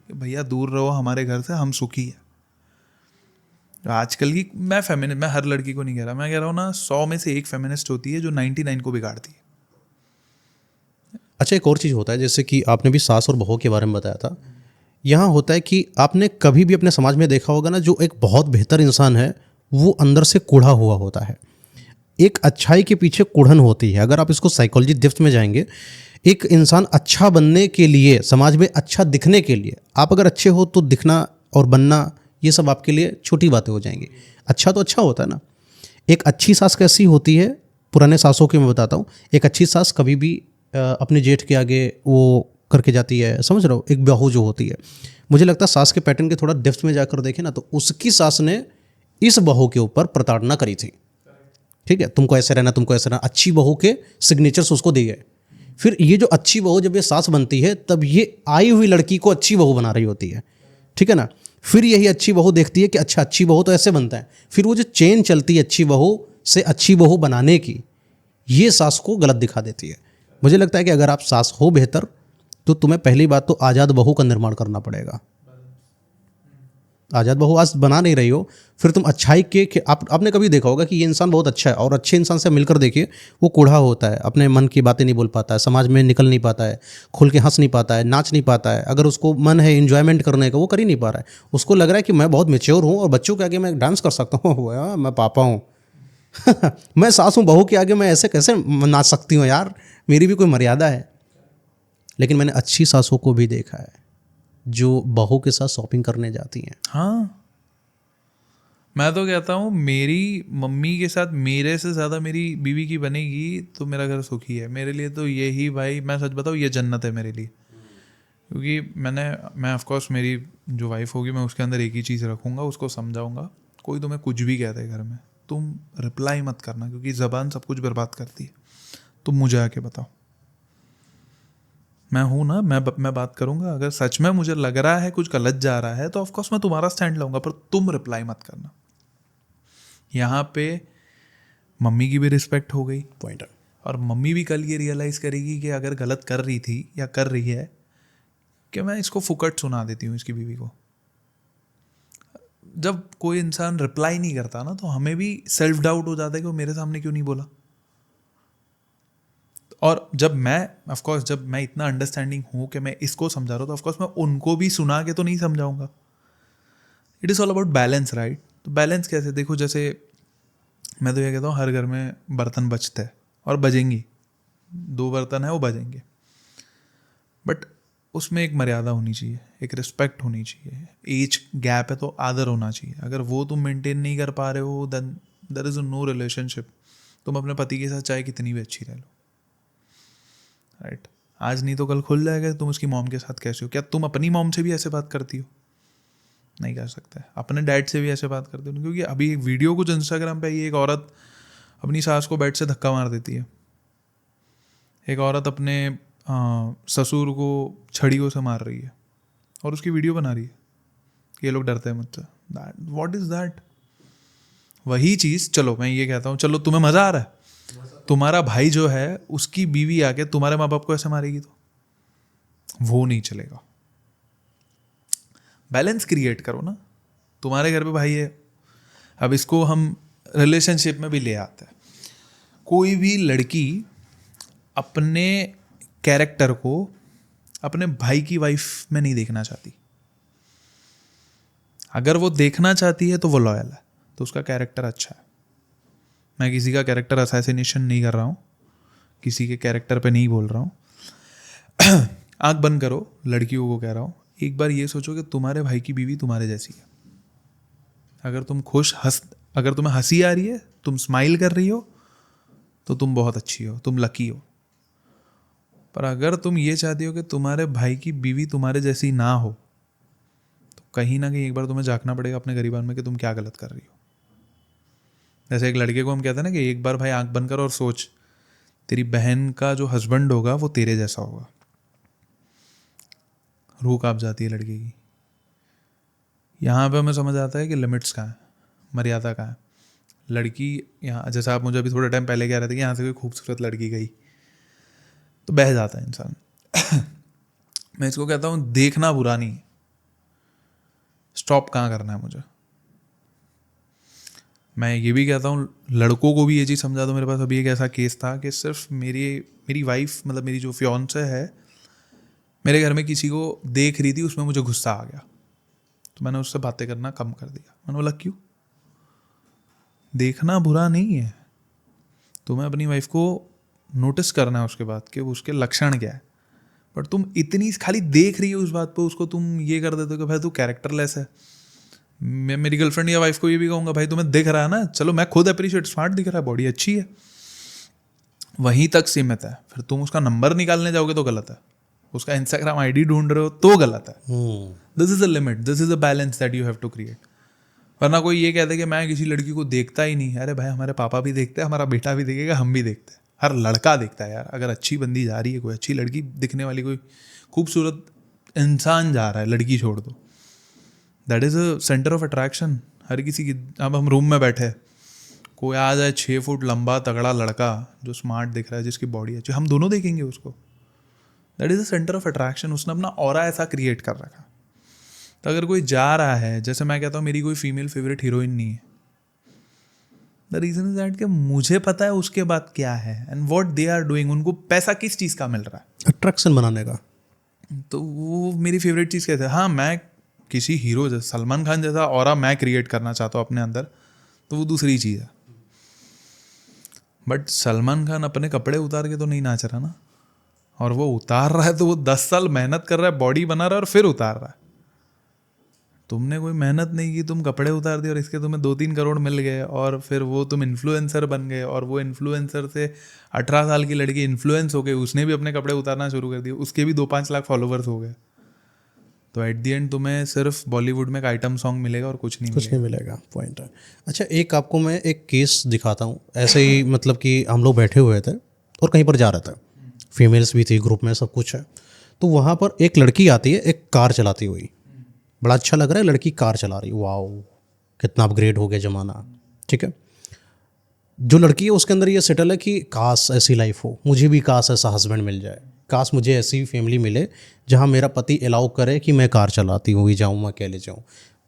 Speaker 1: कि भैया दूर रहो हमारे घर से, हम सुखी है। आजकल की मैं हर लड़की को नहीं कह रहा, मैं कह रहा हूँ ना 100 में से एक फेमिनिस्ट होती है जो 99 को बिगाड़ती है।
Speaker 2: अच्छा एक और चीज़ होता है, जैसे कि आपने भी सास और बहू के बारे में बताया था। यहाँ होता है कि आपने कभी भी अपने समाज में देखा होगा ना, जो एक बहुत बेहतर इंसान है वो अंदर से कूढ़ा हुआ होता है। एक अच्छाई के पीछे कुढ़न होती है। अगर आप इसको साइकोलॉजी डेप्थ में जाएंगे, एक इंसान अच्छा बनने के लिए, समाज में अच्छा दिखने के लिए, आप अगर अच्छे हो तो दिखना और बनना ये सब आपके लिए छोटी बातें हो जाएंगी। अच्छा तो अच्छा होता है ना। एक अच्छी सास कैसी होती है? पुराने सासों की मैं बताता हूँ। एक अच्छी सास कभी भी अपने जेठ के आगे वो करके जाती है, समझ रहे हो? एक बहू जो होती है, मुझे लगता है सास के पैटर्न के थोड़ा डेप्थ में जाकर देखें ना, तो उसकी सास ने इस बहू के ऊपर प्रताड़ना करी थी। ठीक है, तुमको ऐसे रहना, तुमको ऐसे रहना, अच्छी बहू के सिग्नेचर्स उसको दिए गए। फिर ये जो अच्छी बहू जब ये सास बनती है, तब ये आई हुई लड़की को अच्छी बहू बना रही होती है, ठीक है ना। फिर यही अच्छी बहू देखती है कि अच्छा अच्छी बहू तो ऐसे बनता है। फिर वो जो चेन चलती है अच्छी बहू से अच्छी बहू बनाने की, ये सास को गलत दिखा देती है। मुझे लगता है कि अगर आप सास हो बेहतर, तो तुम्हें पहली बात तो आज़ाद बहू का निर्माण करना पड़ेगा। आज़ाद बहू आज बना नहीं रही हो, फिर तुम अच्छाई के आपने कभी देखा होगा कि ये इंसान बहुत अच्छा है, और अच्छे इंसान से मिलकर देखिए वो कूढ़ा होता है, अपने मन की बातें नहीं बोल पाता है, समाज में निकल नहीं पाता है, खुल के हंस नहीं पाता है, नाच नहीं पाता है। अगर उसको मन है इन्जॉयमेंट करने का, वो कर ही नहीं पा रहा है। उसको लग रहा है कि मैं बहुत मैच्योर हूँ और बच्चों के आगे मैं डांस कर सकता हूँ, मैं पापा हूँ मैं सास हूँ, बहू के आगे मैं ऐसे कैसे नाच सकती हूँ यार, मेरी भी कोई मर्यादा है। लेकिन मैंने अच्छी सासों को भी देखा है जो बहू के साथ शॉपिंग करने जाती हैं।
Speaker 1: हाँ, मैं तो कहता हूँ मेरी मम्मी के साथ मेरे से ज़्यादा मेरी बीवी की बनेगी तो मेरा घर सुखी है। मेरे लिए तो यही, भाई मैं सच बताऊँ, ये जन्नत है मेरे लिए। क्योंकि मैं ऑफ कोर्स मेरी जो वाइफ होगी मैं उसके अंदर एक ही चीज़ रखूँगा, उसको समझाऊँगा। कोई तुम्हें कुछ भी कहता है घर में, तुम रिप्लाई मत करना, क्योंकि ज़बान सब कुछ बर्बाद करती है। तुम मुझे आके बताओ, मैं हूँ ना, मैं बात करूँगा। अगर सच में मुझे लग रहा है कुछ गलत जा रहा है तो ऑफकोर्स मैं तुम्हारा स्टैंड लूँगा, पर तुम रिप्लाई मत करना। यहाँ पे मम्मी की भी रिस्पेक्ट हो गई,
Speaker 2: पॉइंट है।
Speaker 1: और मम्मी भी कल ये रियलाइज़ करेगी कि अगर गलत कर रही थी या कर रही है, कि मैं इसको फुकट सुना देती हूँ इसकी बीवी को। जब कोई इंसान रिप्लाई नहीं करता ना, तो हमें भी सेल्फ डाउट हो जाता है कि वो मेरे सामने क्यों नहीं बोला। और जब मैं इतना अंडरस्टैंडिंग हूँ कि मैं इसको समझा रहा हूँ, तो ऑफकोर्स मैं उनको भी सुना के तो नहीं समझाऊंगा. It is all about balance, right? तो बैलेंस कैसे? देखो, जैसे मैं तो ये कहता हूँ, हर घर में बर्तन बचते हैं और बजेंगी. 2 बर्तन है वो बजेंगे, बट उसमें एक मर्यादा होनी चाहिए, एक रिस्पेक्ट होनी चाहिए. एज गैप है तो आदर होना चाहिए. अगर वो तुम मेंटेन नहीं कर पा रहे हो, then there is no relationship. तुम अपने पति के साथ चाहे कितनी भी अच्छी रह लो, राइट? आज नहीं तो कल खुल जाएगा तुम उसकी मॉम के साथ कैसे हो. क्या तुम अपनी मॉम से भी ऐसे बात करती हो? नहीं कर सकते. अपने डैड से भी ऐसे बात करते हो? क्योंकि अभी एक वीडियो कुछ इंस्टाग्राम पे आई, एक औरत अपनी सास को बेड से धक्का मार देती है. एक औरत अपने ससुर को छड़ियों से मार रही है और उसकी वीडियो बना रही है कि ये लोग डरते हैं मुझसे. What is that? वही चीज़, चलो मैं ये कहता हूँ, चलो तुम्हें मज़ा आ रहा है, तुम्हारा भाई जो है उसकी बीवी आके तुम्हारे माँ बाप को ऐसे मारेगी तो वो नहीं चलेगा. बैलेंस क्रिएट करो ना. तुम्हारे घर पे भाई है, अब इसको हम रिलेशनशिप में भी ले आते हैं. कोई भी लड़की अपने कैरेक्टर को अपने भाई की वाइफ में नहीं देखना चाहती. अगर वो देखना चाहती है तो वो लॉयल है, तो उसका कैरेक्टर अच्छा है. मैं किसी का कैरेक्टर असैसिनेशन नहीं कर रहा हूँ, किसी के कैरेक्टर पे नहीं बोल रहा हूँ. आंख बंद करो, लड़कियों को कह रहा हूँ, एक बार ये सोचो कि तुम्हारे भाई की बीवी तुम्हारे जैसी है. अगर तुम अगर तुम्हें हंसी आ रही है, तुम स्माइल कर रही हो, तो तुम बहुत अच्छी हो, तुम लकी हो. पर अगर तुम ये चाहती हो कि तुम्हारे भाई की बीवी तुम्हारे जैसी ना हो, तो कहीं ना कहीं एक बार तुम्हें झांकना पड़ेगा अपने गरीबान में कि तुम क्या गलत कर रही हो. जैसे एक लड़के को हम कहते हैं ना कि एक बार भाई आंख बंद कर और सोच, तेरी बहन का जो हस्बैंड होगा वो तेरे जैसा होगा. रूह कांप जाती है लड़की की. यहाँ पे हमें समझ आता है कि लिमिट्स कहाँ है, मर्यादा कहाँ है. लड़की यहाँ, जैसे आप मुझे अभी थोड़ा टाइम पहले कह रहे थे कि यहाँ से कोई खूबसूरत लड़की गई तो बह जाता है इंसान. मैं इसको कहता हूँ देखना बुरा नहीं, स्टॉप कहाँ करना है मुझे. मैं ये भी कहता हूँ लड़कों को भी ये चीज़ समझा दो. मेरे पास अभी एक ऐसा केस था कि सिर्फ मेरी वाइफ, मतलब मेरी जो फियांसे है, मेरे घर में किसी को देख रही थी, उसमें मुझे गुस्सा आ गया, तो मैंने उससे बातें करना कम कर दिया. मैंने बोला क्यों? देखना बुरा नहीं है, तुम्हें अपनी वाइफ को नोटिस करना है उसके बाद कि उसके लक्षण क्या है. बट तुम इतनी खाली देख रही हो उस बात पे, उसको तुम ये कर देते हो कि भाई तू कैरेक्टरलेस है. मैं मेरी गर्लफ्रेंड या वाइफ को ये भी कहूँगा, भाई तुम्हें दिख रहा है ना, चलो मैं खुद अप्रिशिएट, स्मार्ट दिख रहा है, बॉडी अच्छी है, वहीं तक सीमित है. फिर तुम उसका नंबर निकालने जाओगे तो गलत है, उसका इंस्टाग्राम आईडी ढूंढ रहे हो तो गलत है. This is a limit, this is a balance that you have to create. वरना कोई ये कहता है कि मैं किसी लड़की को देखता ही नहीं. अरे भाई, हमारे पापा भी देखते हैं, हमारा बेटा भी देखेगा, हम भी देखते हैं, हर लड़का देखता है यार. अगर अच्छी बंदी जा रही है, कोई अच्छी लड़की दिखने वाली, कोई खूबसूरत इंसान जा रहा है, लड़की छोड़ दो, that is a centre of attraction हर किसी की. अब हम रूम में बैठे, कोई आ जाए 6 फुट लंबा तगड़ा लड़का जो स्मार्ट दिख रहा है, जिसकी बॉडी अच्छी, हम दोनों देखेंगे उसको. That is a centre of attraction. उसने अपना ऑरा ऐसा क्रिएट कर रखा. तो अगर कोई जा रहा है, जैसे मैं कहता हूँ मेरी कोई फीमेल फेवरेट हीरोइन नहीं है, द रीज़न इज दैट कि मुझे पता है उसके बाद क्या है and what they are doing. उनको पैसा किस चीज़ का मिल रहा है,
Speaker 2: अट्रैक्शन बनाने का.
Speaker 1: तो वो मेरी फेवरेट चीज़ कैसे है. हाँ, मैं किसी हीरो जैसे सलमान खान जैसा ऑरा मैं क्रिएट करना चाहता हूँ अपने अंदर, तो वो दूसरी चीज़ है. बट सलमान खान अपने कपड़े उतार के तो नहीं नाच रहा ना, और वो उतार रहा है तो वो 10 साल मेहनत कर रहा है, बॉडी बना रहा है और फिर उतार रहा है. तुमने कोई मेहनत नहीं की, तुम कपड़े उतार दिए और इसके तुम्हें 2-3 करोड़ मिल गए, और फिर वो तुम इन्फ्लुएंसर बन गए, और वो इन्फ्लुएंसर से 18 साल की लड़की इन्फ्लुएंस हो गई, उसने भी अपने कपड़े उतारना शुरू कर दिए, उसके भी 2-5 लाख फॉलोवर्स हो गए. तो एट दी एंड तुम्हें सिर्फ बॉलीवुड में एक आइटम सॉन्ग मिलेगा और कुछ नहीं
Speaker 2: मिलेगा. पॉइंट है. अच्छा, एक आपको मैं एक केस दिखाता हूँ. ऐसे ही मतलब कि हम लोग बैठे हुए थे और कहीं पर जा रहे थे, फीमेल्स भी थी ग्रुप में, सब कुछ है. तो वहाँ पर एक लड़की आती है, एक कार चलाती हुई. बड़ा अच्छा लग रहा है, लड़की कार चला रही. वाओ, कितना अपग्रेड हो गया ज़माना. ठीक है. जो लड़की है उसके अंदर ये सेटल है कि काश ऐसी लाइफ हो, मुझे भी काश ऐसा हस्बैंड मिल जाए, काश मुझे ऐसी फैमिली मिले जहाँ मेरा पति अलाउ करे कि मैं कार चलाती हुई जाऊँ, मैं अकेले जाऊँ.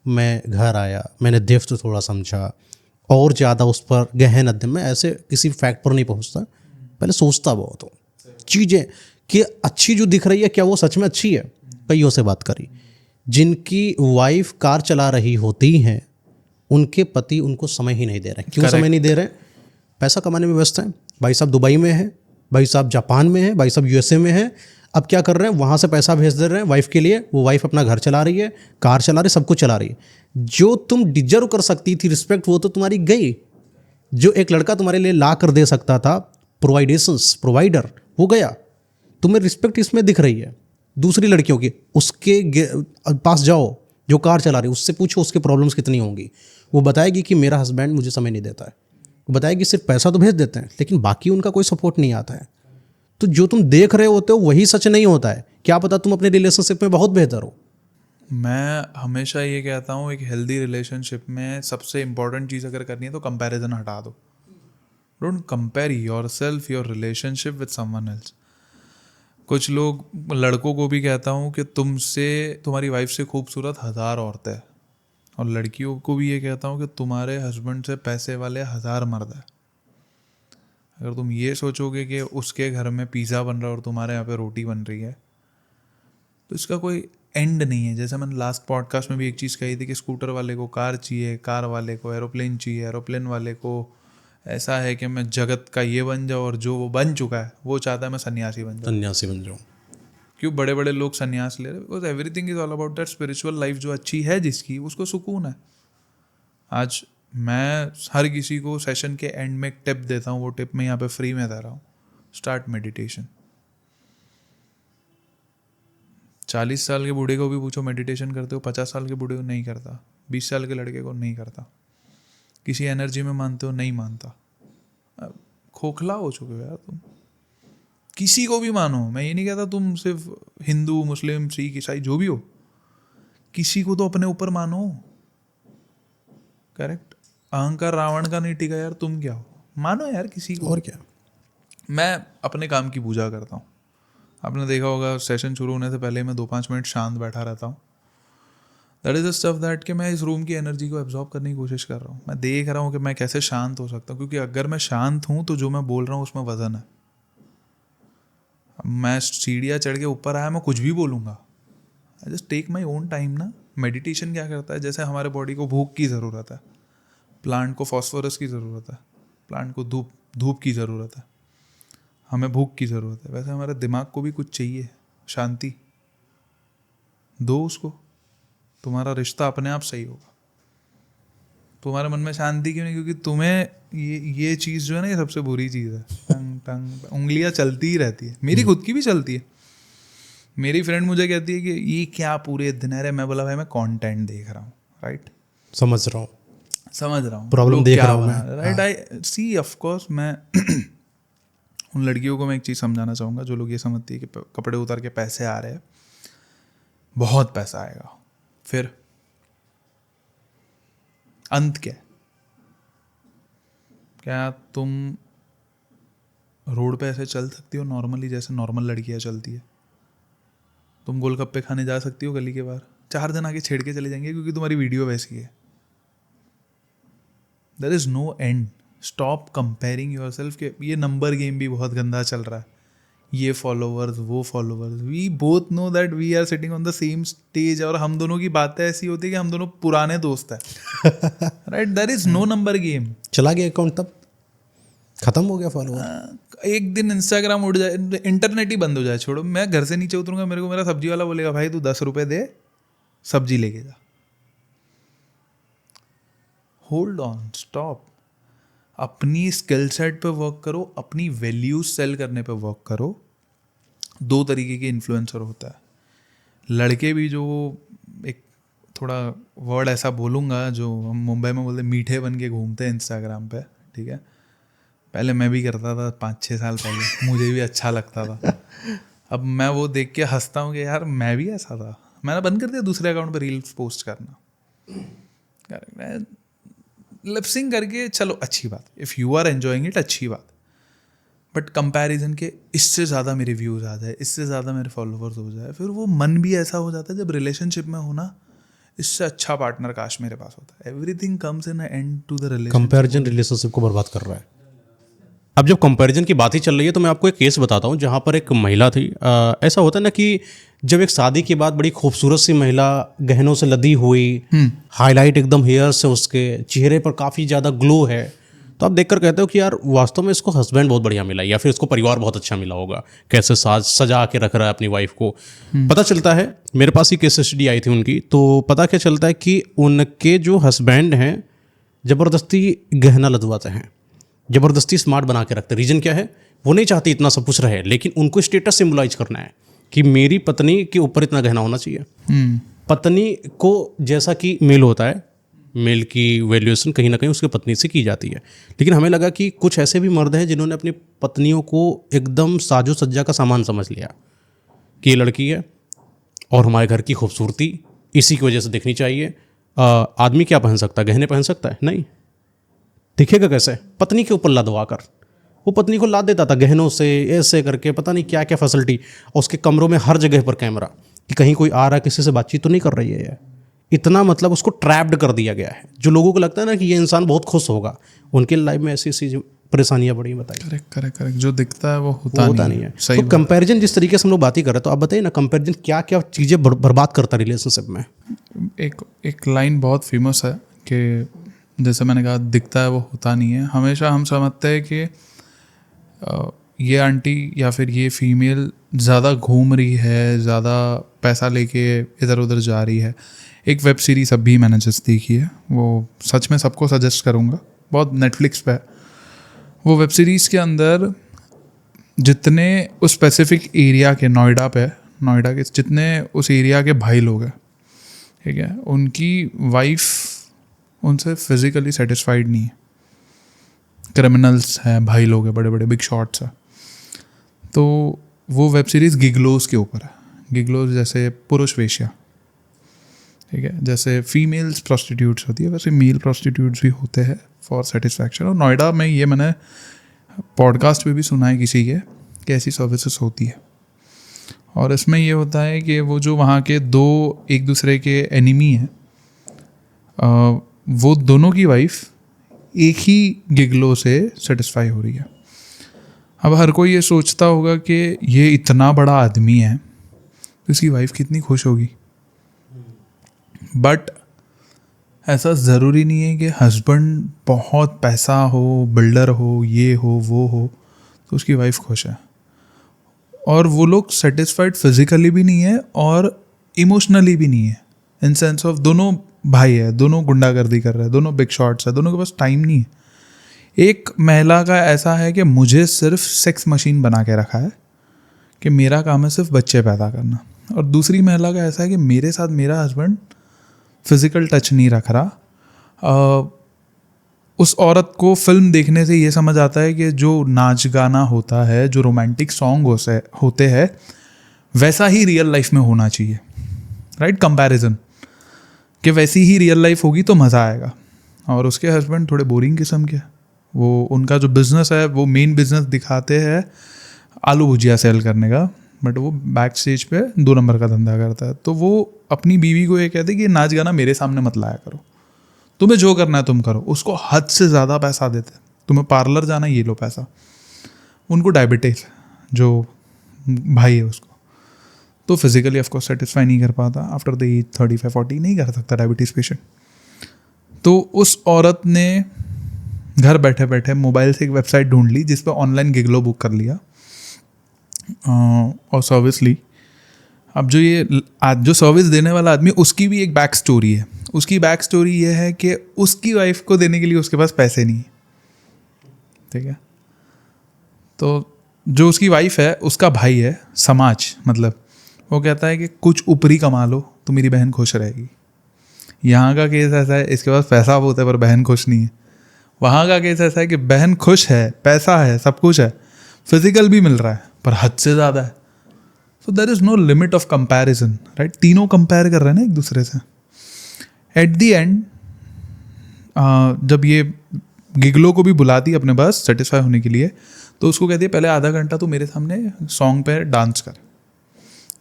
Speaker 2: मैं घर आया, मैंने देव थोड़ा समझा, और ज़्यादा उस पर गहन अध्ययन में ऐसे किसी फैक्ट पर नहीं पहुँचता, पहले सोचता बहुत हूँ. चीज़ें कि अच्छी जो दिख रही है क्या वो सच में अच्छी है। कईयों से बात करी जिनकी वाइफ कार चला रही होती हैं, उनके पति उनको समय ही नहीं दे रहे। क्यों समय नहीं दे रहे? पैसा कमाने में व्यस्त हैं। भाई साहब दुबई में है, भाई साहब जापान में है, भाई साहब यूएसए में है। अब क्या कर रहे हैं, वहाँ से पैसा भेज दे रहे हैं वाइफ के लिए, वो वाइफ अपना घर चला रही है, कार चला रही है, सब कुछ चला रही है। जो तुम डिजर्व कर सकती थी रिस्पेक्ट, वो तो तुम्हारी गई। जो एक लड़का तुम्हारे लिए ला कर दे सकता था, प्रोवाइडर, वो गया। तुम्हें रिस्पेक्ट इसमें दिख रही है दूसरी लड़कियों की। उसके पास जाओ जो कार चला रही है, उससे पूछो उसके प्रॉब्लम्स कितनी होंगी। वो बताएगी कि मेरा हस्बैंड मुझे समय नहीं देता है। वो बताएगी सिर्फ पैसा तो भेज देते हैं, लेकिन बाकी उनका कोई सपोर्ट नहीं आता है। तो जो तुम देख रहे होते हो वही सच नहीं होता है। क्या पता तुम अपने रिलेशनशिप में बहुत बेहतर हो।
Speaker 1: मैं हमेशा ये कहता हूँ, एक हेल्दी रिलेशनशिप में सबसे इंपॉर्टेंट चीज़ अगर करनी है तो कंपैरिजन हटा दो। Don't compare yourself, your relationship with someone else. कुछ लोग, लड़कों को भी कहता हूँ कि तुम्हारी वाइफ से खूबसूरत 1000 औरतें हैं, और लड़कियों को भी ये कहता हूँ कि तुम्हारे हस्बैंड से पैसे वाले 1000 मर्द हैं। अगर तुम ये सोचोगे कि उसके घर में पिज़्ज़ा बन रहा है और तुम्हारे यहाँ पे रोटी बन रही है, तो इसका कोई एंड नहीं है। जैसे मैंने लास्ट पॉडकास्ट में भी एक चीज़ कही थी कि स्कूटर वाले को कार चाहिए, कार वाले को एरोप्लेन चाहिए, एरोप्लेन वाले को ऐसा है कि मैं जगत का ये बन जाऊँ, और जो वो बन चुका है वो चाहता है मैं सन्यासी बन जाऊँ। क्यों बड़े बड़े लोग सन्यास ले रहे? Because everything is all about that spiritual life. जो अच्छी है जिसकी, उसको सुकून है। आज मैं हर किसी को सेशन के एंड में एक टिप देता हूँ, वो टिप मैं यहाँ पे फ्री में दे रहा हूँ। Start meditation. 40 साल के बूढ़े को भी पूछो मेडिटेशन करते हो, 50 साल के बूढ़े को नहीं करता, 20 साल के लड़के को नहीं करता। किसी एनर्जी में मानते हो, नहीं मानता। खोखला हो चुके हो यार तुम। किसी को भी मानो, मैं ये नहीं कहता तुम सिर्फ हिंदू, मुस्लिम, सिख, ईसाई जो भी हो, किसी को तो अपने ऊपर मानो। करेक्ट। अहंकार रावण का नहीं टिका यार, तुम क्या हो? मानो यार किसी को।
Speaker 2: और क्या।
Speaker 1: मैं अपने काम की पूजा करता हूँ। आपने देखा होगा सेशन शुरू होने से पहले मैं 2-5 मिनट शांत बैठा रहता हूँ। That is the stuff that कि मैं इस रूम की एनर्जी को एब्जॉर्ब करने की कोशिश कर रहा हूँ। मैं देख रहा हूँ कि मैं कैसे शांत हो सकता हूँ, क्योंकि अगर मैं शांत हूँ तो जो मैं बोल रहा हूँ उसमें वजन है। मैं सीढ़ियाँ चढ़ के ऊपर आया, मैं कुछ भी बोलूँगा। I just take my own time ना। मेडिटेशन क्या करता है, जैसे हमारे बॉडी को भूख की ज़रूरत है, प्लांट को फॉस्फोरस की ज़रूरत है, प्लांट को धूप की ज़रूरत है, हमें भूख की ज़रूरत है, वैसे हमारे दिमाग को भी कुछ चाहिए, शांति दो उसको। तुम्हारा रिश्ता अपने आप सही होगा। तुम्हारे मन में शांति क्यों नहीं? क्योंकि तुम्हें ये चीज़ जो है ना, ये सबसे बुरी चीज़ है। टंग उंगलियां चलती ही रहती है। मेरी खुद की भी चलती है। मेरी फ्रेंड मुझे कहती है कि ये क्या पूरे दिन है रे। मैं बोला भाई मैं कंटेंट देख रहा हूँ, राइट,
Speaker 2: समझ रहा हूँ, प्रॉब्लम देख रहा हूँ मैं,
Speaker 1: right. I see, of course मैं उन लड़कियों को मैं एक चीज़ समझाना चाहूँगा जो लोग ये समझती है कि कपड़े उतार के पैसे आ रहे हैं, बहुत पैसा आएगा, फिर अंत क्या है? क्या तुम रोड पे ऐसे चल सकती हो नॉर्मली, जैसे नॉर्मल लड़कियां चलती है? तुम गोलगप्पे खाने जा सकती हो गली के बाहर, 4 जन आके छेड़ के चले जाएंगे क्योंकि तुम्हारी वीडियो वैसी है। There is no end. Stop comparing yourself. के ये नंबर गेम भी बहुत गंदा चल रहा है। ये फॉलोवर्स, वो followers, we both know that we are sitting on the same stage, और हम दोनों की बातें ऐसी होती है कि हम दोनों पुराने दोस्त हैं, right. There is no number game.
Speaker 2: चला गया अकाउंट, तब खत्म हो गया फॉलोवर।
Speaker 1: एक दिन इंस्टाग्राम उड़ जाए, इंटरनेट ही बंद हो जाए, छोड़ो, मैं घर से नीचे उतरूंगा, मेरे को मेरा सब्जी वाला बोलेगा भाई तू 10 रुपए दे, सब्जी लेके जा। Hold on, stop. अपनी स्किल सेट पे वर्क करो, अपनी वैल्यूज सेल करने पे वर्क करो। 2 तरीके के इन्फ्लुएंसर होता है। लड़के भी, जो एक थोड़ा वर्ड ऐसा बोलूँगा जो हम मुंबई में बोलते, मीठे बन के घूमते हैं इंस्टाग्राम पे, ठीक है। पहले मैं भी करता था 5-6 साल पहले, मुझे भी अच्छा लगता था। अब मैं वो देख के हंसता हूँ कि यार मैं भी ऐसा था। मैंने बंद कर दिया दूसरे अकाउंट पर रील्स पोस्ट करना। लिपसिंग करके चलो, अच्छी बात, if you are enjoying it, अच्छी बात। बट कंपैरिजन के इससे ज़्यादा मेरे व्यूज़ आ जाए, इससे ज़्यादा मेरे फॉलोवर्स हो जाए, फिर वो मन भी ऐसा हो जाता है। जब रिलेशनशिप में हो ना, इससे अच्छा पार्टनर काश मेरे पास होता है। Everything comes in end to the relationship.
Speaker 2: Comparison relationship को बर्बाद कर रहा है। अब जब कंपैरिजन की बात ही चल रही है तो मैं आपको एक केस बताता हूँ जहाँ पर एक महिला थी। ऐसा होता है ना कि जब एक शादी के बाद बड़ी खूबसूरत सी महिला गहनों से लदी हुई, हाईलाइट एकदम हेयर से, उसके चेहरे पर काफ़ी ज़्यादा ग्लो है, तो आप देखकर कहते हो कि यार वास्तव में इसको हस्बैंड बहुत बढ़िया मिला या फिर इसको परिवार बहुत अच्छा मिला होगा, कैसे साज सजा के रख रहा है अपनी वाइफ को। पता चलता है, मेरे पास ही केस स्टडी आई थी उनकी, तो पता क्या चलता है कि उनके जो हस्बैंड हैं ज़बरदस्ती गहना लदवाते हैं, ज़बरदस्ती स्मार्ट बना के रखते हैं। रीज़न क्या है? वो नहीं चाहती इतना सब कुछ रहे, लेकिन उनको स्टेटस सिम्बलाइज करना है कि मेरी पत्नी के ऊपर इतना गहना होना चाहिए। पत्नी को जैसा कि मेल होता है, मेल की वैल्यूएशन कहीं ना कहीं उसके पत्नी से की जाती है। लेकिन हमें लगा कि कुछ ऐसे भी मर्द हैं जिन्होंने अपनी पत्नियों को एकदम साजो सज्जा का सामान समझ लिया कि ये लड़की है और हमारे घर की खूबसूरती इसी की वजह से दिखनी चाहिए। आदमी क्या पहन सकता है? गहने पहन सकता है? नहीं। दिखेगा कैसे? पत्नी के ऊपर लदवा कर। वो पत्नी को लाद देता था गहनों से, ऐसे करके, पता नहीं क्या क्या फैसिलिटी, और उसके कमरों में हर जगह पर कैमरा कि कहीं कोई आ रहा है, किसी से बातचीत तो नहीं कर रही है ये। इतना मतलब उसको ट्रैप्ड कर दिया गया है। जो लोगों को लगता है ना कि ये इंसान बहुत खुश होगा, उनके लाइफ में ऐसी ऐसी परेशानियां बड़ी बताइए।
Speaker 1: करेक्ट। जो दिखता है वो होता नहीं है।
Speaker 2: तो कंपैरिजन जिस तरीके से हम लोग बात ही कर रहे हैं, तो आप बताइए ना, कंपैरिजन क्या क्या चीज़ें बर्बाद करता है रिलेशनशिप में?
Speaker 1: एक लाइन बहुत फेमस है कि जैसे मैंने कहा, दिखता है वो होता नहीं है। हमेशा हम समझते हैं कि ये आंटी या फिर ये फीमेल ज़्यादा घूम रही है, ज़्यादा पैसा लेके इधर उधर जा रही है। एक वेब सीरीज़ अभी मैंने जस्ट देखी है, वो सच में सबको सजेस्ट करूँगा, बहुत नेटफ्लिक्स पे है। वो वेब सीरीज़ के अंदर जितने उस स्पेसिफिक एरिया के, नोएडा के जितने उस एरिया के भाई लोग हैं, ठीक है, उनकी वाइफ उनसे फिजिकली सेटिस्फाइड नहीं है। क्रिमिनल्स हैं, भाई लोग हैं, बड़े बड़े बिग शॉट्स हैं। तो वो वेब सीरीज़ गिगलोस के ऊपर है। गिगलोस जैसे पुरुष वेश्या, ठीक है, जैसे फीमेल्स प्रोस्टिट्यूट्स होती है वैसे मेल प्रोस्टिट्यूट्स भी होते हैं फॉर सेटिस्फैक्शन। और नोएडा में ये मैंने पॉडकास्ट पे भी सुना है किसी के कि ऐसी सर्विसेज होती है। और इसमें ये होता है कि वो जो वहाँ के दो एक दूसरे के एनिमी हैं, वो दोनों की वाइफ एक ही गिगलो से सेटिस्फाई हो रही है। अब हर कोई ये सोचता होगा कि ये इतना बड़ा आदमी है तो इसकी वाइफ कितनी खुश होगी। बट ऐसा ज़रूरी नहीं है कि हस्बैंड बहुत पैसा हो, बिल्डर हो, ये हो वो हो तो उसकी वाइफ खुश है। और वो लोग सेटिस्फाइड फिजिकली भी नहीं है और इमोशनली भी नहीं है, इन सेंस ऑफ दोनों भाई है, दोनों गुंडागर्दी कर रहे हैं, दोनों बिग शॉट्स है, दोनों के पास टाइम नहीं है। एक महिला का ऐसा है कि मुझे सिर्फ सेक्स मशीन बना के रखा है कि मेरा काम है सिर्फ बच्चे पैदा करना। और दूसरी महिला का ऐसा है कि मेरे साथ मेरा हस्बैंड फिजिकल टच नहीं रख रहा। उस औरत को फिल्म देखने से ये समझ आता है कि जो नाच गाना होता है, जो रोमांटिक सॉन्ग होते हैं, वैसा ही रियल लाइफ में होना चाहिए। राइट, कंपैरिजन कि वैसी ही रियल लाइफ होगी तो मज़ा आएगा। और उसके हस्बैंड थोड़े बोरिंग किस्म के, वो उनका जो बिज़नेस है वो मेन बिज़नेस दिखाते हैं आलू भुजिया सेल करने का, बट वो बैक स्टेज पे 2 नंबर का धंधा करता है। तो वो अपनी बीवी को ये कहते कि नाच गाना मेरे सामने मत लाया करो, तुम्हें जो करना है तुम करो। उसको हद से ज़्यादा पैसा देते, तुम्हें पार्लर जाना ये लो पैसा। उनको डायबिटीज, जो भाई है उसको, तो फिजिकली ऑफकोर्स सेटिस्फाई नहीं कर पाता। आफ्टर द एज 35-40 नहीं कर सकता डायबिटीज़ पेशेंट। तो उस औरत ने घर बैठे बैठे मोबाइल से एक वेबसाइट ढूंढ ली जिस पर ऑनलाइन गिगलो बुक कर लिया और सर्विस ली। अब जो सर्विस देने वाला आदमी, उसकी भी एक बैक स्टोरी है। उसकी बैक स्टोरी ये है कि उसकी वाइफ को देने के लिए उसके पास पैसे नहीं है, ठीक है। तो जो उसकी वाइफ है, उसका भाई है, समाज मतलब, वो कहता है कि कुछ ऊपरी कमा लो तो मेरी बहन खुश रहेगी। यहाँ का केस ऐसा है, इसके पास पैसा बहुत है पर बहन खुश नहीं है। वहाँ का केस ऐसा है कि बहन खुश है, पैसा है, सब कुछ है, फिजिकल भी मिल रहा है पर हद से ज़्यादा है। So there is no limit of comparison, right. तीनों कंपेयर कर रहे हैं ना एक दूसरे से। एट द एंड जब ये गिगलो को भी बुलाती अपने पास सेटिस्फाई होने के लिए, तो उसको कहती है पहले आधा घंटा तो मेरे सामने सॉन्ग पे डांस कर,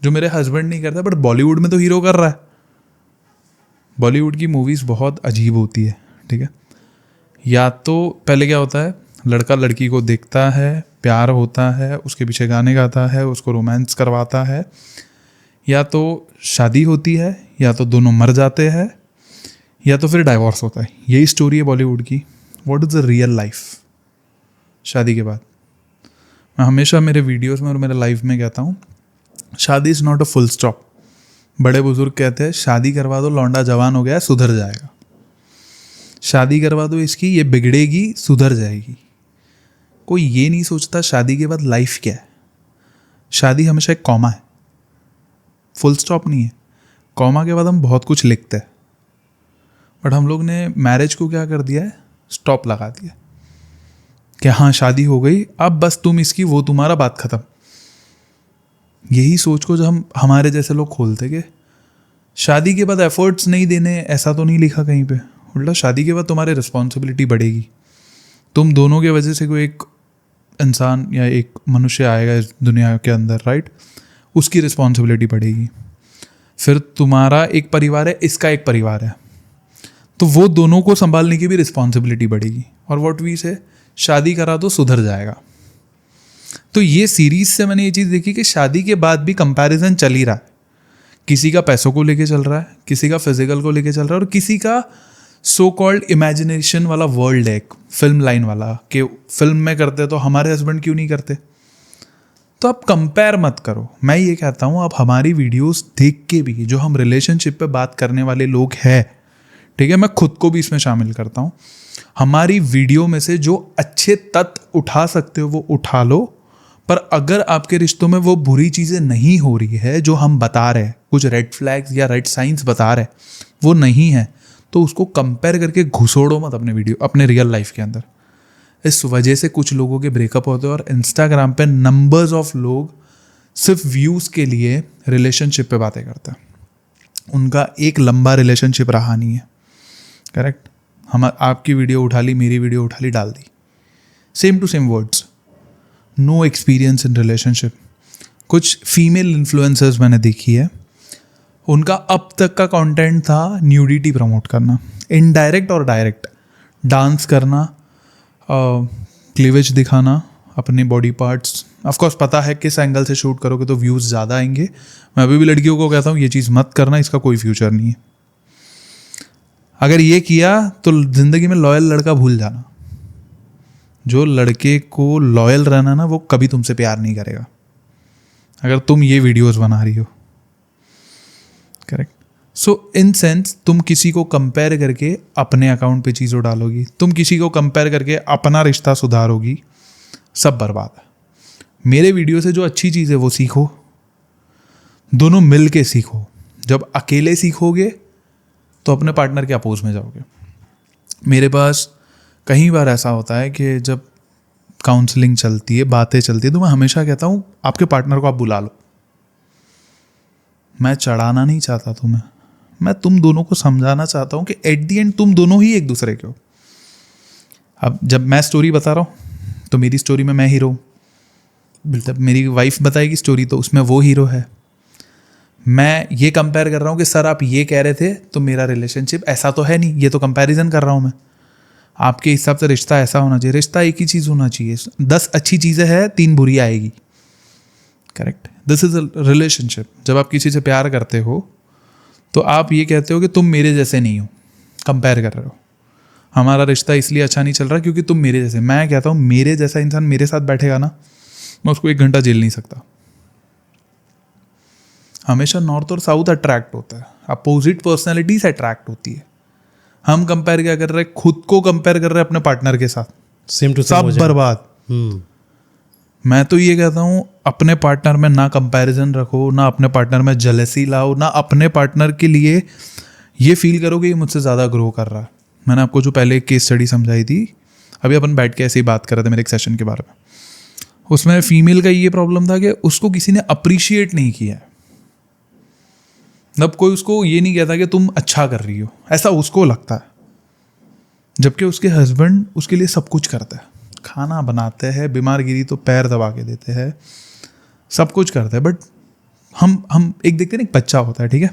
Speaker 1: जो मेरे हस्बैंड नहीं करता बट बॉलीवुड में तो हीरो कर रहा है। बॉलीवुड की मूवीज़ बहुत अजीब होती है, ठीक है। या तो पहले क्या होता है, लड़का लड़की को देखता है, प्यार होता है, उसके पीछे गाने गाता है, उसको रोमांस करवाता है, या तो शादी होती है, या तो दोनों मर जाते हैं, या तो फिर डाइवोर्स होता है। यही स्टोरी है बॉलीवुड की। What is the real life शादी के बाद? मैं हमेशा मेरे वीडियोस में और मेरे लाइफ में कहता हूँ, शादी is not a full stop. बड़े बुजुर्ग कहते हैं शादी करवा दो, लौंडा जवान हो गया, सुधर जाएगा। शादी करवा दो इसकी, ये बिगड़ेगी, सुधर जाएगी। कोई ये नहीं सोचता शादी के बाद लाइफ क्या है। शादी हमेशा एक कॉमा है, फुल स्टॉप नहीं है। कॉमा के बाद हम बहुत कुछ लिखते हैं, बट हम लोग ने मैरिज को क्या कर दिया है, स्टॉप लगा दिया कि हाँ शादी हो गई, अब बस तुम इसकी, वो तुम्हारा, बात खत्म। यही सोच को जो हमारे जैसे लोग खोलते कि शादी के बाद एफर्ट्स नहीं देने, ऐसा तो नहीं लिखा कहीं पे। उल्टा शादी के बाद तुम्हारी रिस्पॉन्सिबिलिटी बढ़ेगी। तुम दोनों के वजह से कोई एक इंसान या एक मनुष्य आएगा इस दुनिया के अंदर, राइट? उसकी रिस्पॉन्सिबिलिटी बढ़ेगी। फिर तुम्हारा एक परिवार है, इसका एक परिवार है, तो वो दोनों को संभालने की भी रिस्पॉन्सिबिलिटी बढ़ेगी। और व्हाट वी से, शादी करा तो सुधर जाएगा। तो ये सीरीज से मैंने ये चीज़ देखी कि शादी के बाद भी कंपैरिजन चल ही रहा है। किसी का पैसों को लेके चल रहा है, किसी का फिजिकल को लेके चल रहा है, और किसी का सो कॉल्ड इमेजिनेशन वाला वर्ल्ड है, एक फिल्म लाइन वाला, कि फिल्म में करते तो हमारे हस्बैंड क्यों नहीं करते। तो आप कंपेयर मत करो। मैं ये कहता हूँ, आप हमारी वीडियोस देख के भी, जो हम रिलेशनशिप पे बात करने वाले लोग हैं, ठीक है, मैं खुद को भी इसमें शामिल करता हूँ, हमारी वीडियो में से जो अच्छे तत्व उठा सकते हो वो उठा लो। पर अगर आपके रिश्तों में वो बुरी चीज़ें नहीं हो रही है जो हम बता रहे हैं, कुछ रेड फ्लैग्स या रेड साइंस बता रहे हैं, वो नहीं है, तो उसको कंपेयर करके घुसोड़ो मत अपने वीडियो, अपने रियल लाइफ के अंदर। इस वजह से कुछ लोगों के ब्रेकअप होते हैं, और इंस्टाग्राम पे नंबर्स ऑफ लोग सिर्फ व्यूज़ के लिए रिलेशनशिप पे बातें करते हैं। उनका एक लंबा रिलेशनशिप रहा नहीं है, करेक्ट? हम आपकी वीडियो उठा ली, मेरी वीडियो उठा ली, डाल दी, same to same words, no experience in relationship. कुछ फीमेल इन्फ्लुएंसर्स मैंने देखी है, उनका अब तक का कंटेंट था न्यूडिटी प्रमोट करना, इनडायरेक्ट और डायरेक्ट, डांस करना, क्लीवेज दिखाना, अपने बॉडी पार्ट्स। ऑफकोर्स पता है किस एंगल से शूट करोगे तो व्यूज़ ज़्यादा आएंगे। मैं अभी भी लड़कियों को कहता हूँ ये चीज़ मत करना, इसका कोई फ्यूचर नहीं है। अगर ये किया तो ज़िंदगी में लॉयल लड़का भूल जाना। जो लड़के को लॉयल रहना ना, वो कभी तुमसे प्यार नहीं करेगा अगर तुम ये वीडियोस बना रही हो, करेक्ट? सो इन सेंस, तुम किसी को कंपेयर करके अपने अकाउंट पे चीज़ों डालोगी, तुम किसी को कंपेयर करके अपना रिश्ता सुधारोगी, सब बर्बाद है। मेरे वीडियो से जो अच्छी चीज़ है वो सीखो, दोनों मिल के सीखो। जब अकेले सीखोगे तो अपने पार्टनर के अपोज में जाओगे। मेरे पास कई बार ऐसा होता है कि जब काउंसलिंग चलती है, बातें चलती है, तो मैं हमेशा कहता हूँ आपके पार्टनर को आप बुला लो। मैं चढ़ाना नहीं चाहता तुम्हें, मैं तुम दोनों को समझाना चाहता हूँ कि एट दी एंड तुम दोनों ही एक दूसरे के हो। अब जब मैं स्टोरी बता रहा हूँ तो मेरी स्टोरी में मैं हीरो हूँ, जब मेरी वाइफ बताएगी स्टोरी तो उसमें वो हीरो है। मैं ये कंपेयर कर रहा हूँ कि सर आप ये कह रहे थे तो मेरा रिलेशनशिप ऐसा तो है नहीं, ये तो कंपैरिजन कर रहा हूँ मैं। आपके हिसाब से रिश्ता ऐसा होना चाहिए, रिश्ता एक ही चीज़ होना चाहिए। 10 अच्छी चीज़ें हैं, 3 बुरी आएगी, correct? This is a relationship. जब आप किसी से प्यार करते हो तो आप ये कहते हो कि तुम मेरे जैसे नहीं हो, कंपेयर कर रहे हो। हमारा रिश्ता इसलिए अच्छा नहीं चल रहा क्योंकि तुम मेरे जैसे। मैं कहता हूँ मेरे जैसा इंसान मेरे साथ बैठेगा ना, मैं उसको 1 घंटा झेल नहीं सकता। हमेशा नॉर्थ और साउथ अट्रैक्ट होता है, अपोजिट पर्सनैलिटीज अट्रैक्ट होती है। हम कंपेयर क्या कर रहे हैं? खुद को कंपेयर कर रहे हैं अपने पार्टनर के साथ,
Speaker 2: सेम टू
Speaker 1: सब बर्बाद। मैं तो ये कहता हूँ अपने पार्टनर में ना कंपैरिजन रखो, ना अपने पार्टनर में जेलसी लाओ, ना अपने पार्टनर के लिए ये फील करो कि ये मुझसे ज़्यादा ग्रो कर रहा है। मैंने आपको जो पहले एक केस स्टडी समझाई थी, अभी अपन बैठ के ऐसे ही बात कर रहे थे मेरे एक सेशन के बारे में, उसमें फीमेल का ये प्रॉब्लम था कि उसको किसी ने अप्रिशिएट नहीं किया है। मतलब कोई उसको ये नहीं कहता कि तुम अच्छा कर रही हो, ऐसा उसको लगता है, जबकि उसके हस्बैंड उसके लिए सब कुछ करता है, खाना बनाते हैं, बीमार गिरी तो पैर दबा के देते हैं, सब कुछ करते हैं। बट हम एक देखते हैं, एक बच्चा होता है, ठीक है,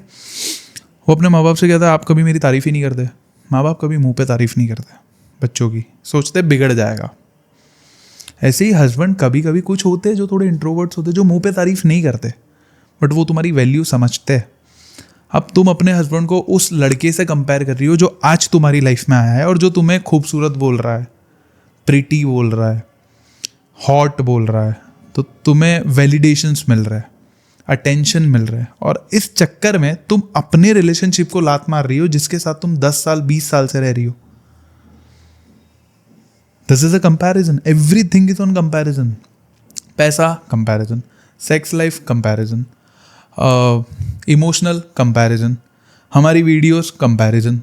Speaker 1: वो अपने माँ बाप से कहता है आप कभी मेरी तारीफ़ ही नहीं करते। माँ बाप कभी मुंह पे तारीफ़ नहीं करते बच्चों की, सोचते बिगड़ जाएगा। ऐसे ही हस्बैंड कभी कभी कुछ होते हैं जो थोड़े इंट्रोवर्ट्स होते हैं, जो मुंह पे तारीफ नहीं करते, बट वो तुम्हारी वैल्यू समझते हैं। अब तुम अपने हस्बैंड को उस लड़के से कंपेयर कर रही हो जो आज तुम्हारी लाइफ में आया है और जो तुम्हें खूबसूरत बोल रहा है, प्रीटी बोल रहा है, हॉट बोल रहा है, तो तुम्हें वैलिडेशंस मिल रहा है, अटेंशन मिल रहा है, और इस चक्कर में तुम अपने रिलेशनशिप को लात मार रही हो जिसके साथ तुम 10 साल 20 साल से रह रही हो। This is a comparison, everything is on comparison. पैसा comparison, sex life comparison, emotional comparison, हमारी वीडियोस कंपैरिजन।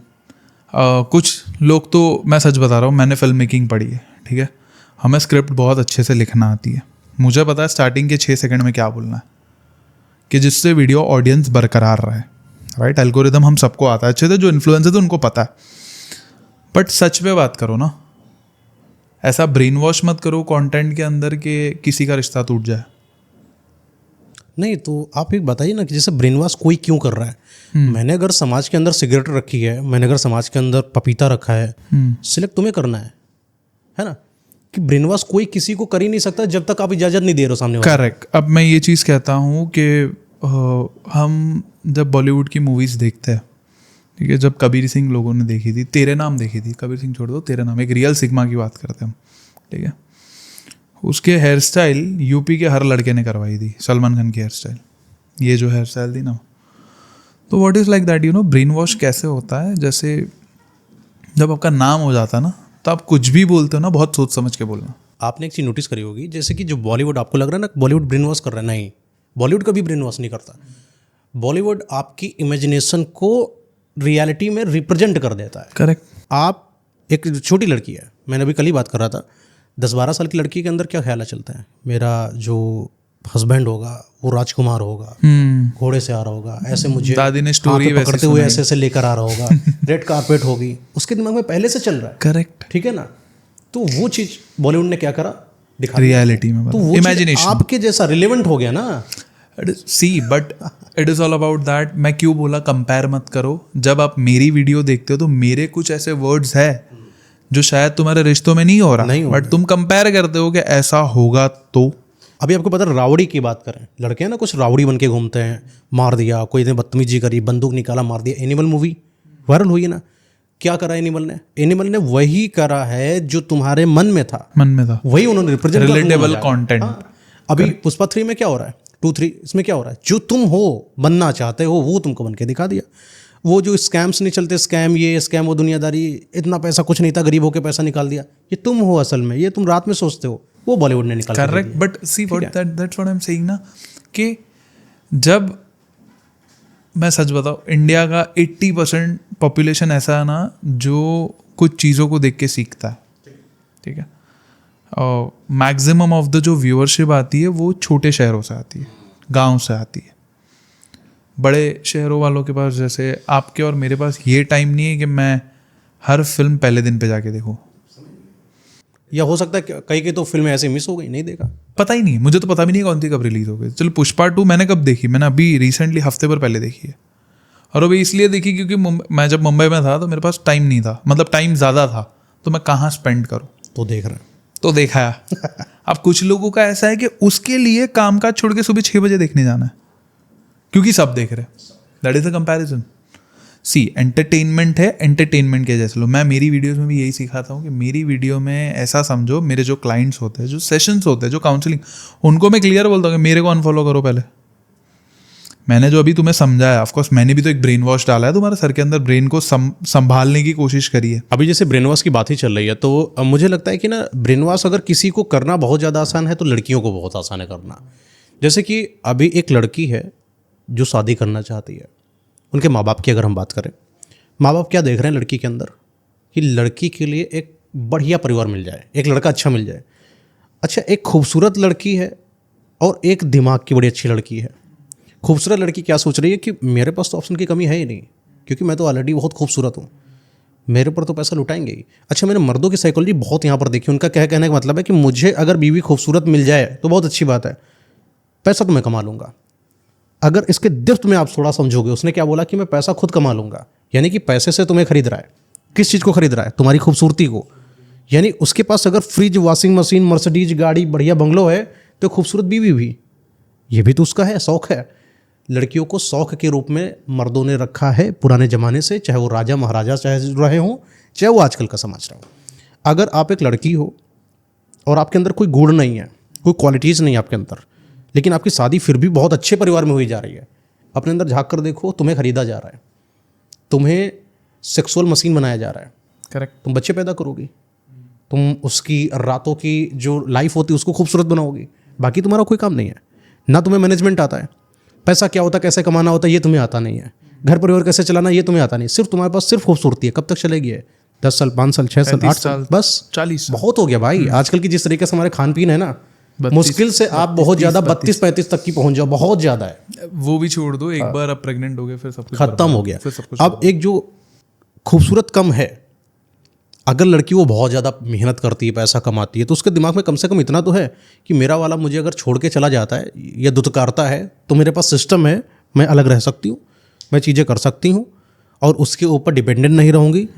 Speaker 1: कुछ लोग तो, मैं सच बता रहा हूँ, मैंने फिल्म मेकिंग पढ़ी है, ठीक है, हमें स्क्रिप्ट बहुत अच्छे से लिखना आती है। मुझे पता है स्टार्टिंग के 6 सेकंड में क्या बोलना है कि जिससे वीडियो ऑडियंस बरकरार रहे, राइट। एल्गोरिदम हम सबको आता है अच्छे से, जो इन्फ्लुएंसर थे उनको पता है। बट सच में बात करो ना, ऐसा ब्रेन वॉश मत करो कंटेंट के अंदर कि किसी का रिश्ता टूट जाए।
Speaker 2: नहीं, तो आप एक बताइए ना कि जैसे ब्रेन वॉश कोई क्यों कर रहा है। मैंने अगर समाज के अंदर सिगरेट रखी है, मैंने अगर समाज के अंदर पपीता रखा है, सिलेक्ट तुम्हें करना है ना, कि ब्रेन वॉश कोई किसी को कर ही नहीं सकता जब तक आप इजाज़त नहीं दे रहे हो सामने वाले।
Speaker 1: करेक्ट। अब मैं ये चीज़ कहता हूँ कि हम जब बॉलीवुड की मूवीज़ देखते हैं, ठीक है, जब कबीर सिंह लोगों ने देखी थी, तेरे नाम देखी थी, कबीर सिंह छोड़ दो, तेरे नाम, एक रियल सिग्मा की बात करते हैं हम, ठीक है, उसके हेयर स्टाइल यूपी के हर लड़के ने करवाई थी, सलमान खान की हेयर स्टाइल, ये जो हेयर स्टाइल थी ना। तो what is like that, you know, brain wash कैसे होता है, जैसे जब आपका नाम हो जाता है ना, तो आप कुछ भी बोलते हो ना, बहुत सोच समझ के बोलना।
Speaker 2: आपने एक चीज़ नोटिस करी होगी, जैसे कि जो बॉलीवुड आपको लग रहा है ना बॉलीवुड ब्रेन वॉश कर रहा है, नहीं, बॉलीवुड कभी ब्रेन वॉश नहीं करता। बॉलीवुड आपकी इमेजिनेशन को रियलिटी में रिप्रेजेंट कर देता है।
Speaker 1: करेक्ट।
Speaker 2: आप, एक छोटी लड़की है, मैंने अभी कल ही बात कर रहा था, 10-12 साल की लड़की के अंदर क्या ख्याल चलता है, मेरा जो हस्बैंड होगा वो राजकुमार होगा, घोड़े से आ रहा होगा, ऐसे मुझे
Speaker 1: दादी ने स्टोरी वैसे
Speaker 2: पकड़ते हुए ऐसे ऐसे लेकर आ रहा होगा, रेड कारपेट होगी, उसके दिमाग में पहले से चल रहा है।
Speaker 1: करेक्ट।
Speaker 2: ठीक है ना। तो वो चीज बॉलीवुड ने क्या करा, दिखा
Speaker 1: रियलिटी में,
Speaker 2: तो वो इमेजिनेशन आपके जैसा रिलेवेंट हो गया ना।
Speaker 1: See, but it is all about that. मैं क्यों बोला कंपेयर मत करो, जब आप मेरी वीडियो देखते हो तो मेरे कुछ ऐसे वर्ड्स है जो शायद तुम्हारे रिश्तों में नहीं हो रहा, बट तुम कंपेयर करते हो कि ऐसा होगा। तो
Speaker 2: अभी आपको पता, रावड़ी की बात करें, लड़के हैं ना कुछ रावड़ी बन के घूमते हैं, मार दिया, कोई ने बदतमीजी करी, बंदूक निकाला, मार दिया। एनिमल मूवी वायरल हुई है ना, क्या करा एनिमल ने? एनिमल ने वही करा है जो तुम्हारे मन में था, वही उन्होंने रिप्रेजेंट,
Speaker 1: रिलेटेबल कंटेंट।
Speaker 2: अभी पुष्पा 3 में क्या हो रहा है, 2-3 इसमें क्या हो रहा है, जो तुम हो, बनना चाहते हो, वो तुमको बन के दिखा दिया। वो जो स्कैम्स नहीं चलते, स्कैम ये स्कैम वो, दुनियादारी, इतना पैसा कुछ नहीं था, गरीबों के पैसा निकाल दिया, ये तुम हो असल में, ये तुम रात में सोचते हो, वो बॉलीवुड ने निकाल दिया।
Speaker 1: Correct. But see what that's what I am saying ना, कि जब मैं सच बताऊँ, इंडिया का 80% पॉपुलेशन ऐसा है ना जो कुछ चीज़ों को देख के सीखता है, ठीक है, और मैक्सिमम ऑफ द जो व्यूअरशिप आती है वो छोटे शहरों से आती है, गांव से आती है। बड़े शहरों वालों के पास, जैसे आपके और मेरे पास, ये टाइम नहीं है कि मैं हर फिल्म पहले दिन पे जाके देखूँ।
Speaker 2: या हो सकता है कई की तो फिल्में ऐसे मिस हो गई, नहीं देखा,
Speaker 1: पता ही नहीं, मुझे तो पता भी नहीं कौन सी कब रिलीज हो गई। चलो पुष्पा 2 मैंने कब देखी, मैंने अभी रिसेंटली हफ्ते भर पहले देखी है, और अभी इसलिए देखी क्योंकि मैं जब मुंबई में था तो मेरे पास टाइम नहीं था, मतलब टाइम ज़्यादा था, तो मैं कहाँ स्पेंड करूँ,
Speaker 2: तो देख रहा
Speaker 1: तो देखा। अब कुछ लोगों का ऐसा है कि उसके लिए काम काज छोड़ के सुबह 6 बजे देखने जाना है क्योंकि सब देख रहे हैं। That is a comparison. See, entertainment है, एंटरटेनमेंट के जैसे लो। मैं मेरी वीडियोस में भी यही सिखाता हूँ कि मेरी वीडियो में ऐसा समझो, मेरे जो क्लाइंट्स होते हैं, जो सेशंस होते हैं, जो काउंसलिंग, उनको मैं क्लियर बोलता हूँ कि मेरे को अनफॉलो करो पहले। मैंने जो अभी तुम्हें समझाया, ऑफकोर्स मैंने भी तो एक ब्रेन वॉश डाला है तुम्हारे सर के अंदर, ब्रेन को संभालने की कोशिश करी है।
Speaker 2: अभी जैसे ब्रेन वॉश की बात ही चल रही है, तो मुझे लगता है कि ना ब्रेन वॉश अगर किसी को करना बहुत ज़्यादा आसान है तो लड़कियों को बहुत आसान है करना। जैसे कि अभी एक लड़की है जो शादी करना चाहती है, उनके माँ बाप की अगर हम बात करें, माँ बाप क्या देख रहे हैं लड़की के अंदर, कि लड़की के लिए एक बढ़िया परिवार मिल जाए, एक लड़का अच्छा मिल जाए। अच्छा, एक खूबसूरत लड़की है और एक दिमाग की बड़ी अच्छी लड़की है। खूबसूरत लड़की क्या सोच रही है कि मेरे पास तो ऑप्शन की कमी है ही नहीं, क्योंकि मैं तो ऑलरेडी बहुत खूबसूरत हूँ, मेरे पर तो पैसा लुटाएंगे ही। अच्छा, मैंने मर्दों की साइकोलॉजी बहुत यहाँ पर देखी। उनका क्या कहने का मतलब है कि मुझे अगर बीवी खूबसूरत मिल जाए तो बहुत अच्छी बात है, पैसा तो मैं कमा लूँगा। अगर इसके डिप्थ में आप थोड़ा समझोगे, उसने क्या बोला कि मैं पैसा खुद कमा लूँगा, यानी कि पैसे से तुम्हें खरीद रहा है। किस चीज़ को खरीद रहा है? तुम्हारी खूबसूरती को, यानी उसके पास अगर फ्रिज, वॉशिंग मशीन, मर्सिडीज गाड़ी, बढ़िया बंगलो है, तो खूबसूरत बीवी भी, ये भी तो उसका है, शौक है। लड़कियों को शौक के रूप में मर्दों ने रखा है पुराने ज़माने से, चाहे वो राजा महाराजा चाहे रहे हों, चाहे वो आजकल का समाज रहा हो। अगर आप एक लड़की हो और आपके अंदर कोई गुण नहीं है, कोई क्वालिटीज़ नहीं है आपके अंदर, लेकिन आपकी शादी फिर भी बहुत अच्छे परिवार में हुई जा रही है, अपने अंदर झांक कर देखो, तुम्हें खरीदा जा रहा है, तुम्हें सेक्सुअल मशीन बनाया जा रहा है,
Speaker 1: करेक्ट।
Speaker 2: तुम बच्चे पैदा करोगी, तुम उसकी रातों की जो लाइफ होती है उसको खूबसूरत बनाओगी, बाकी तुम्हारा कोई काम नहीं है। ना तुम्हें मैनेजमेंट आता है, पैसा क्या होता है, कैसे कमाना होता है, ये तुम्हें आता नहीं है, घर परिवार कैसे चलाना ये तुम्हें आता नहीं, सिर्फ तुम्हारे पास सिर्फ खूबसूरती है। कब तक चलेगी है? 10 साल, 5 साल, 6 साल, 8 साल, बस
Speaker 1: 40
Speaker 2: बहुत हो गया भाई। आजकल की जिस तरीके से हमारे खान पीन है ना, मुश्किल से आप बहुत ज़्यादा 32-35 तक की पहुंच जाओ, बहुत ज़्यादा है।
Speaker 1: वो भी छोड़ दो, एक बार अब प्रेग्नेंट हो गए फिर सब कुछ
Speaker 2: खत्म हो गया।
Speaker 1: फिर सब कुछ
Speaker 2: अब एक जो खूबसूरत कम है, अगर लड़की वो बहुत ज़्यादा मेहनत करती है, पैसा कमाती है, तो उसके दिमाग में कम से कम इतना तो है कि मेरा वाला मुझे अगर छोड़ के चला जाता है या दुत्कारता है तो मेरे पास सिस्टम है, मैं अलग रह सकती हूँ, मैं चीज़ें कर सकती हूँ और उसके ऊपर डिपेंडेंट नहीं रहूँगी,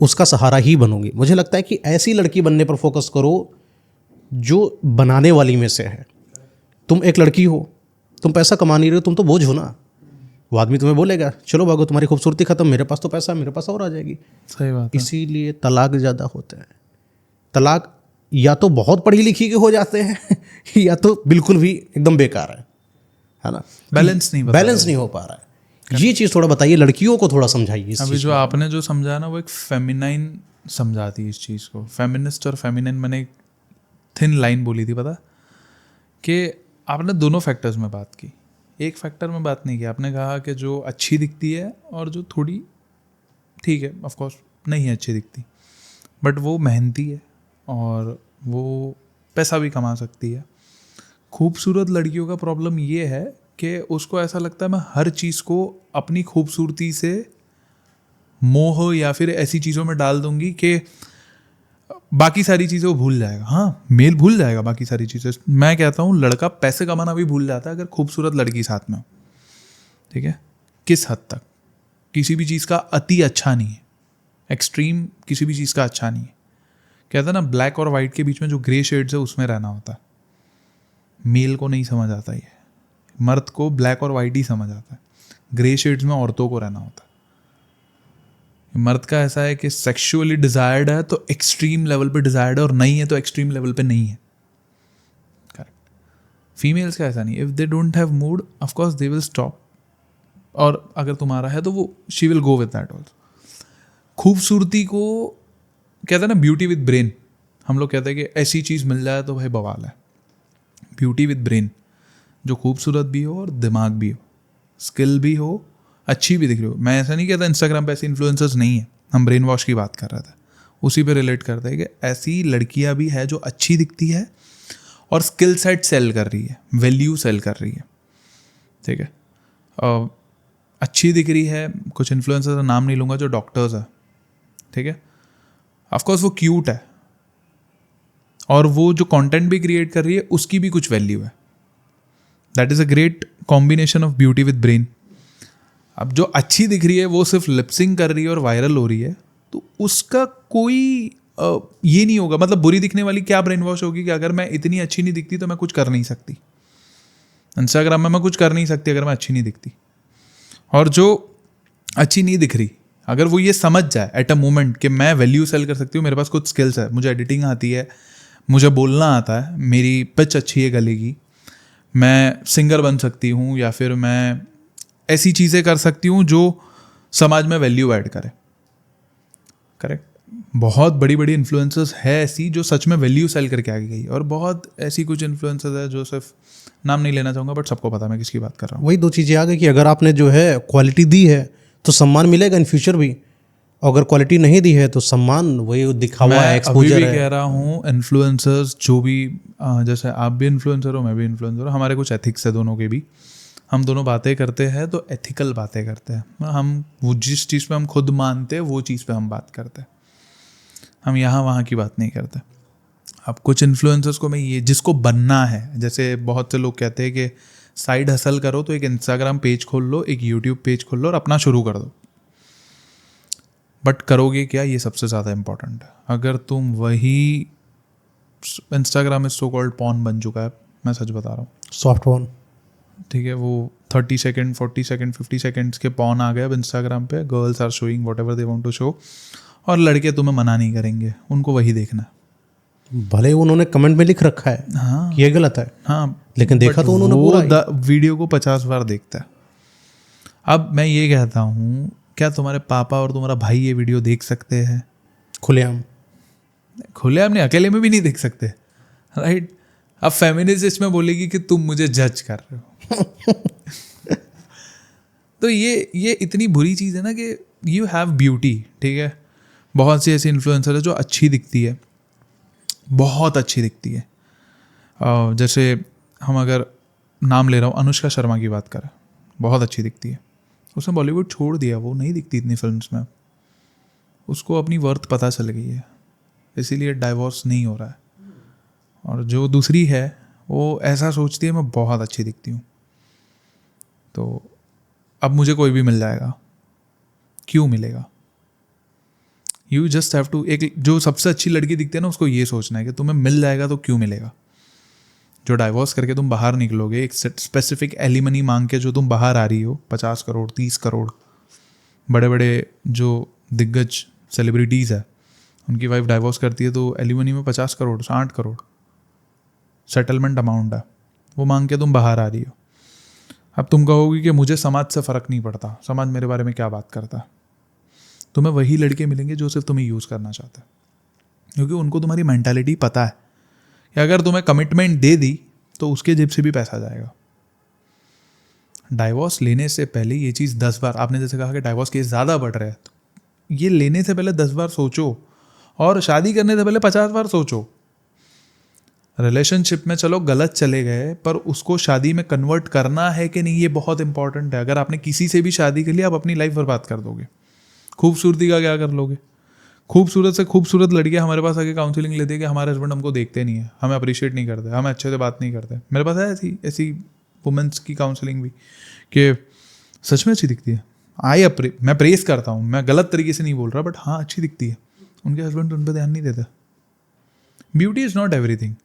Speaker 2: उसका सहारा ही बनूंगी। मुझे लगता है कि ऐसी लड़की बनने पर फोकस करो जो बनाने वाली में से है। तुम एक लड़की हो, तुम पैसा कमा नहीं रहे हो, तुम तो बोझ हो ना। वो आदमी तुम्हें बोलेगा चलो भागो, तुम्हारी खूबसूरती खत्म, मेरे पास तो पैसा, मेरे पास और आ जाएगी।
Speaker 1: सही बात है।
Speaker 2: इसीलिए तलाक ज़्यादा होते हैं। तलाक या तो बहुत पढ़ी लिखी के हो जाते हैं या तो बिल्कुल भी एकदम बेकार है ना,
Speaker 1: बैलेंस नहीं
Speaker 2: हो पा रहा है। ये चीज़ थोड़ा बताइए, लड़कियों को थोड़ा समझाइए इस
Speaker 1: अभी
Speaker 2: चीज़
Speaker 1: जो
Speaker 2: को।
Speaker 1: आपने जो समझा ना, वो एक फेमिनाइन समझाती है इस चीज़ को। फेमिनिस्ट और फेमिनाइन, मैंने एक थिन लाइन बोली थी, पता कि आपने दोनों फैक्टर्स में बात की, एक फैक्टर में बात नहीं की। आपने कहा कि जो अच्छी दिखती है और जो थोड़ी ठीक है, ऑफ कोर्स नहीं है अच्छी दिखती, बट वो मेहनती है और वो पैसा भी कमा सकती है। खूबसूरत लड़कियों का प्रॉब्लम ये है कि उसको ऐसा लगता है मैं हर चीज़ को अपनी खूबसूरती से मोह या फिर ऐसी चीज़ों में डाल दूंगी कि बाकी सारी चीज़ें वो भूल जाएगा। हाँ, मेल भूल जाएगा बाकी सारी चीज़ें। मैं कहता हूँ लड़का पैसे कमाना भी भूल जाता है अगर खूबसूरत लड़की साथ में हो, ठीक है। किस हद तक? किसी भी चीज़ का अति अच्छा नहीं है, एक्सट्रीम किसी भी चीज़ का अच्छा नहीं है। कहता है ना, ब्लैक और वाइट के बीच में जो ग्रे शेड्स है उसमें रहना होता है। मेल को नहीं समझ आता ये, मर्द को ब्लैक और वाइट ही समझ आता है, ग्रे शेड्स में औरतों को रहना होता है। मर्द का ऐसा है कि सेक्सुअली डिजायर्ड है तो एक्सट्रीम लेवल पे डिजायर्ड है, और नहीं है तो एक्सट्रीम लेवल पे नहीं है। करेक्ट। फीमेल्स का ऐसा नहीं, if they don't have mood off course they will stop, और अगर तुम्हारा है तो वो she will go with that also. खूबसूरती को कहते हैं ना ब्यूटी विद ब्रेन, हम लोग कहते हैं कि ऐसी चीज़ मिल जाए तो भाई बवाल है। ब्यूटी विद ब्रेन, जो खूबसूरत भी हो और दिमाग भी हो, स्किल भी हो, अच्छी भी दिख रही हो। मैं ऐसा नहीं कहता इंस्टाग्राम पे ऐसे इन्फ्लुएंसर्स नहीं है, हम ब्रेन वॉश की बात कर रहे थे, उसी पे रिलेट करते हैं कि ऐसी लड़कियां भी है जो अच्छी दिखती है और स्किल सेट सेल कर रही है, वैल्यू सेल कर रही है, ठीक है। अच्छी दिख रही है, कुछ इन्फ्लुएंसर्स का नाम नहीं लूँगा, जो डॉक्टर्स है, ठीक है। ऑफकोर्स वो क्यूट है और वो जो कंटेंट भी क्रिएट कर रही है उसकी भी कुछ वैल्यू है। That is a great combination of beauty with brain. अब जो अच्छी दिख रही है वो सिर्फ लिपसिंग कर रही है और वायरल हो रही है, तो उसका कोई ये नहीं होगा। मतलब बुरी दिखने वाली क्या ब्रेन वॉश होगी कि अगर मैं इतनी अच्छी नहीं दिखती तो मैं कुछ कर नहीं सकती, इंस्टाग्राम में मैं कुछ कर नहीं सकती अगर मैं अच्छी नहीं दिखती। और जो अच्छी नहीं दिख रही, अगर वो ये समझ जाए एट अ मोमेंट कि मैं वैल्यू सेल कर सकती हूँ, मेरे पास कुछ स्किल्स है, मुझे एडिटिंग आती है, मुझे बोलना आता है, मेरी पिच अच्छी है गले की, मैं सिंगर बन सकती हूँ, या फिर मैं ऐसी चीज़ें कर सकती हूँ जो समाज में वैल्यू ऐड करे। करेक्ट। बहुत बड़ी बड़ी इन्फ्लुएंसर्स है ऐसी जो सच में वैल्यू सेल करके आगे गई, और बहुत ऐसी कुछ इन्फ्लुएंसर्स है जो सिर्फ, नाम नहीं लेना चाहूँगा बट सबको पता मैं किसकी बात कर रहा हूँ।
Speaker 2: वही दो चीज़ें आ गई कि अगर आपने जो है क्वालिटी दी है तो सम्मान मिलेगा इन फ्यूचर भी, अगर क्वालिटी नहीं दी है तो सम्मान वही दिखावा है, एक्सपोजर है।
Speaker 1: मैं अभी भी कह रहा हूँ इन्फ्लुएंसर्स जो भी, जैसे आप भी इन्फ्लुएंसर हो, मैं भी इन्फ्लुएंसर हूँ, हमारे कुछ एथिक्स है दोनों के भी। हम दोनों बातें करते हैं तो एथिकल बातें करते हैं। हम वो जिस चीज़ पे हम खुद मानते हैं वो चीज़ पे हम बात करते हैं, हम यहाँ वहाँ की बात नहीं करते। अब कुछ इन्फ्लुएंसर्स को मैं ये, जिसको बनना है, जैसे बहुत से लोग कहते हैं कि साइड हसल करो तो एक इंस्टाग्राम पेज खोल लो, एक यूट्यूब पेज खोल लो और अपना शुरू कर दो। बट करोगे क्या, ये सबसे ज़्यादा इम्पोर्टेंट है. अगर तुम वही, Instagram is so called porn बन चुका है, मैं सच बता रहा हूँ.
Speaker 2: Soft porn.
Speaker 1: ठीक है, वो 30 सेकेंड 40 सेकेंड 50 सेकेंड्स के पॉर्न आ गए अब इंस्टाग्राम पे. Girls are showing whatever they want to show, और लड़के तुम्हें मना नहीं करेंगे, उनको वही देखना है.
Speaker 2: भले उन्होंने कमेंट में लिख रखा है
Speaker 1: हाँ
Speaker 2: कि ये गलत है,
Speaker 1: हाँ,
Speaker 2: लेकिन देखा तो उन्होंने
Speaker 1: वो
Speaker 2: पूरा ही.
Speaker 1: वीडियो को 50 बार देखता है. अब मैं ये कहता हूँ, क्या तुम्हारे पापा और तुम्हारा भाई ये वीडियो देख सकते हैं?
Speaker 2: खुलेआम.
Speaker 1: खुले अपने अकेले में भी नहीं देख सकते, राइट? अब फेमिनिस्ट इसमें बोलेगी कि तुम मुझे जज कर रहे हो. तो ये इतनी बुरी चीज़ है ना कि यू हैव ब्यूटी. ठीक है, बहुत सी ऐसी इन्फ्लुएंसर है जो अच्छी दिखती है, बहुत अच्छी दिखती है. जैसे हम अगर नाम ले रहा हूँ, अनुष्का शर्मा की बात करें, बहुत अच्छी दिखती है. उसने बॉलीवुड छोड़ दिया, वो नहीं दिखती इतनी फिल्म्स में. उसको अपनी वर्थ पता चल गई है, इसीलिए डाइवोर्स नहीं हो रहा है. और जो दूसरी है वो ऐसा सोचती है मैं बहुत अच्छी दिखती हूँ, तो अब मुझे कोई भी मिल जाएगा. क्यों मिलेगा? यू जस्ट हैव टू, एक जो सबसे अच्छी लड़की दिखती है ना, उसको ये सोचना है कि तुम्हें मिल जाएगा तो क्यों मिलेगा. जो डाइवोर्स करके तुम बाहर निकलोगे, एक स्पेसिफिक एलिमनी मांग के जो तुम बाहर आ रही हो, 50 करोड़ 30 करोड़, बड़े बड़े जो दिग्गज सेलिब्रिटीज़ है, उनकी वाइफ डाइवोर्स करती है तो एलिमनी में 50 करोड़ 60 करोड़ सेटलमेंट अमाउंट है, वो मांग के तुम बाहर आ रही हो. अब तुम कहोगी कि मुझे समाज से फ़र्क नहीं पड़ता, समाज मेरे बारे में क्या बात करता है. तुम्हें वही लड़के मिलेंगे जो सिर्फ तुम्हें यूज़ करना चाहते हैं, क्योंकि उनको तुम्हारी मेंटालिटी पता है कि अगर तुम्हें कमिटमेंट दे दी तो उसके जेब से भी पैसा जाएगा. डाइवोर्स लेने से पहले ये चीज़ 10 बार, आपने जैसे कहा कि डाइवोर्स केस ज़्यादा बढ़ रहे हैं, तो ये लेने से पहले 10 बार सोचो, और शादी करने से पहले 50 बार सोचो. रिलेशनशिप में चलो गलत चले गए, पर उसको शादी में कन्वर्ट करना है कि नहीं, ये बहुत इंपॉर्टेंट है. अगर आपने किसी से भी शादी कर लिया, आप अपनी लाइफ बर्बाद कर दोगे. खूबसूरती का क्या कर लोगे? खूबसूरत से खूबसूरत लड़कियां हमारे पास आके काउंसलिंग लेती है कि हमारे हस्बैंड हमको देखते नहीं है, हमें अप्रिशिएट नहीं करते, हमें अच्छे से बात नहीं करते. मेरे पास है ऐसी वुमेंस की काउंसलिंग भी कि सच में अच्छी दिखती है. मैं प्रेस करता हूँ, मैं गलत तरीके से नहीं बोल रहा, बट हाँ अच्छी दिखती है, उनके हस्बैंड उन पर ध्यान नहीं देते. Beauty is not everything.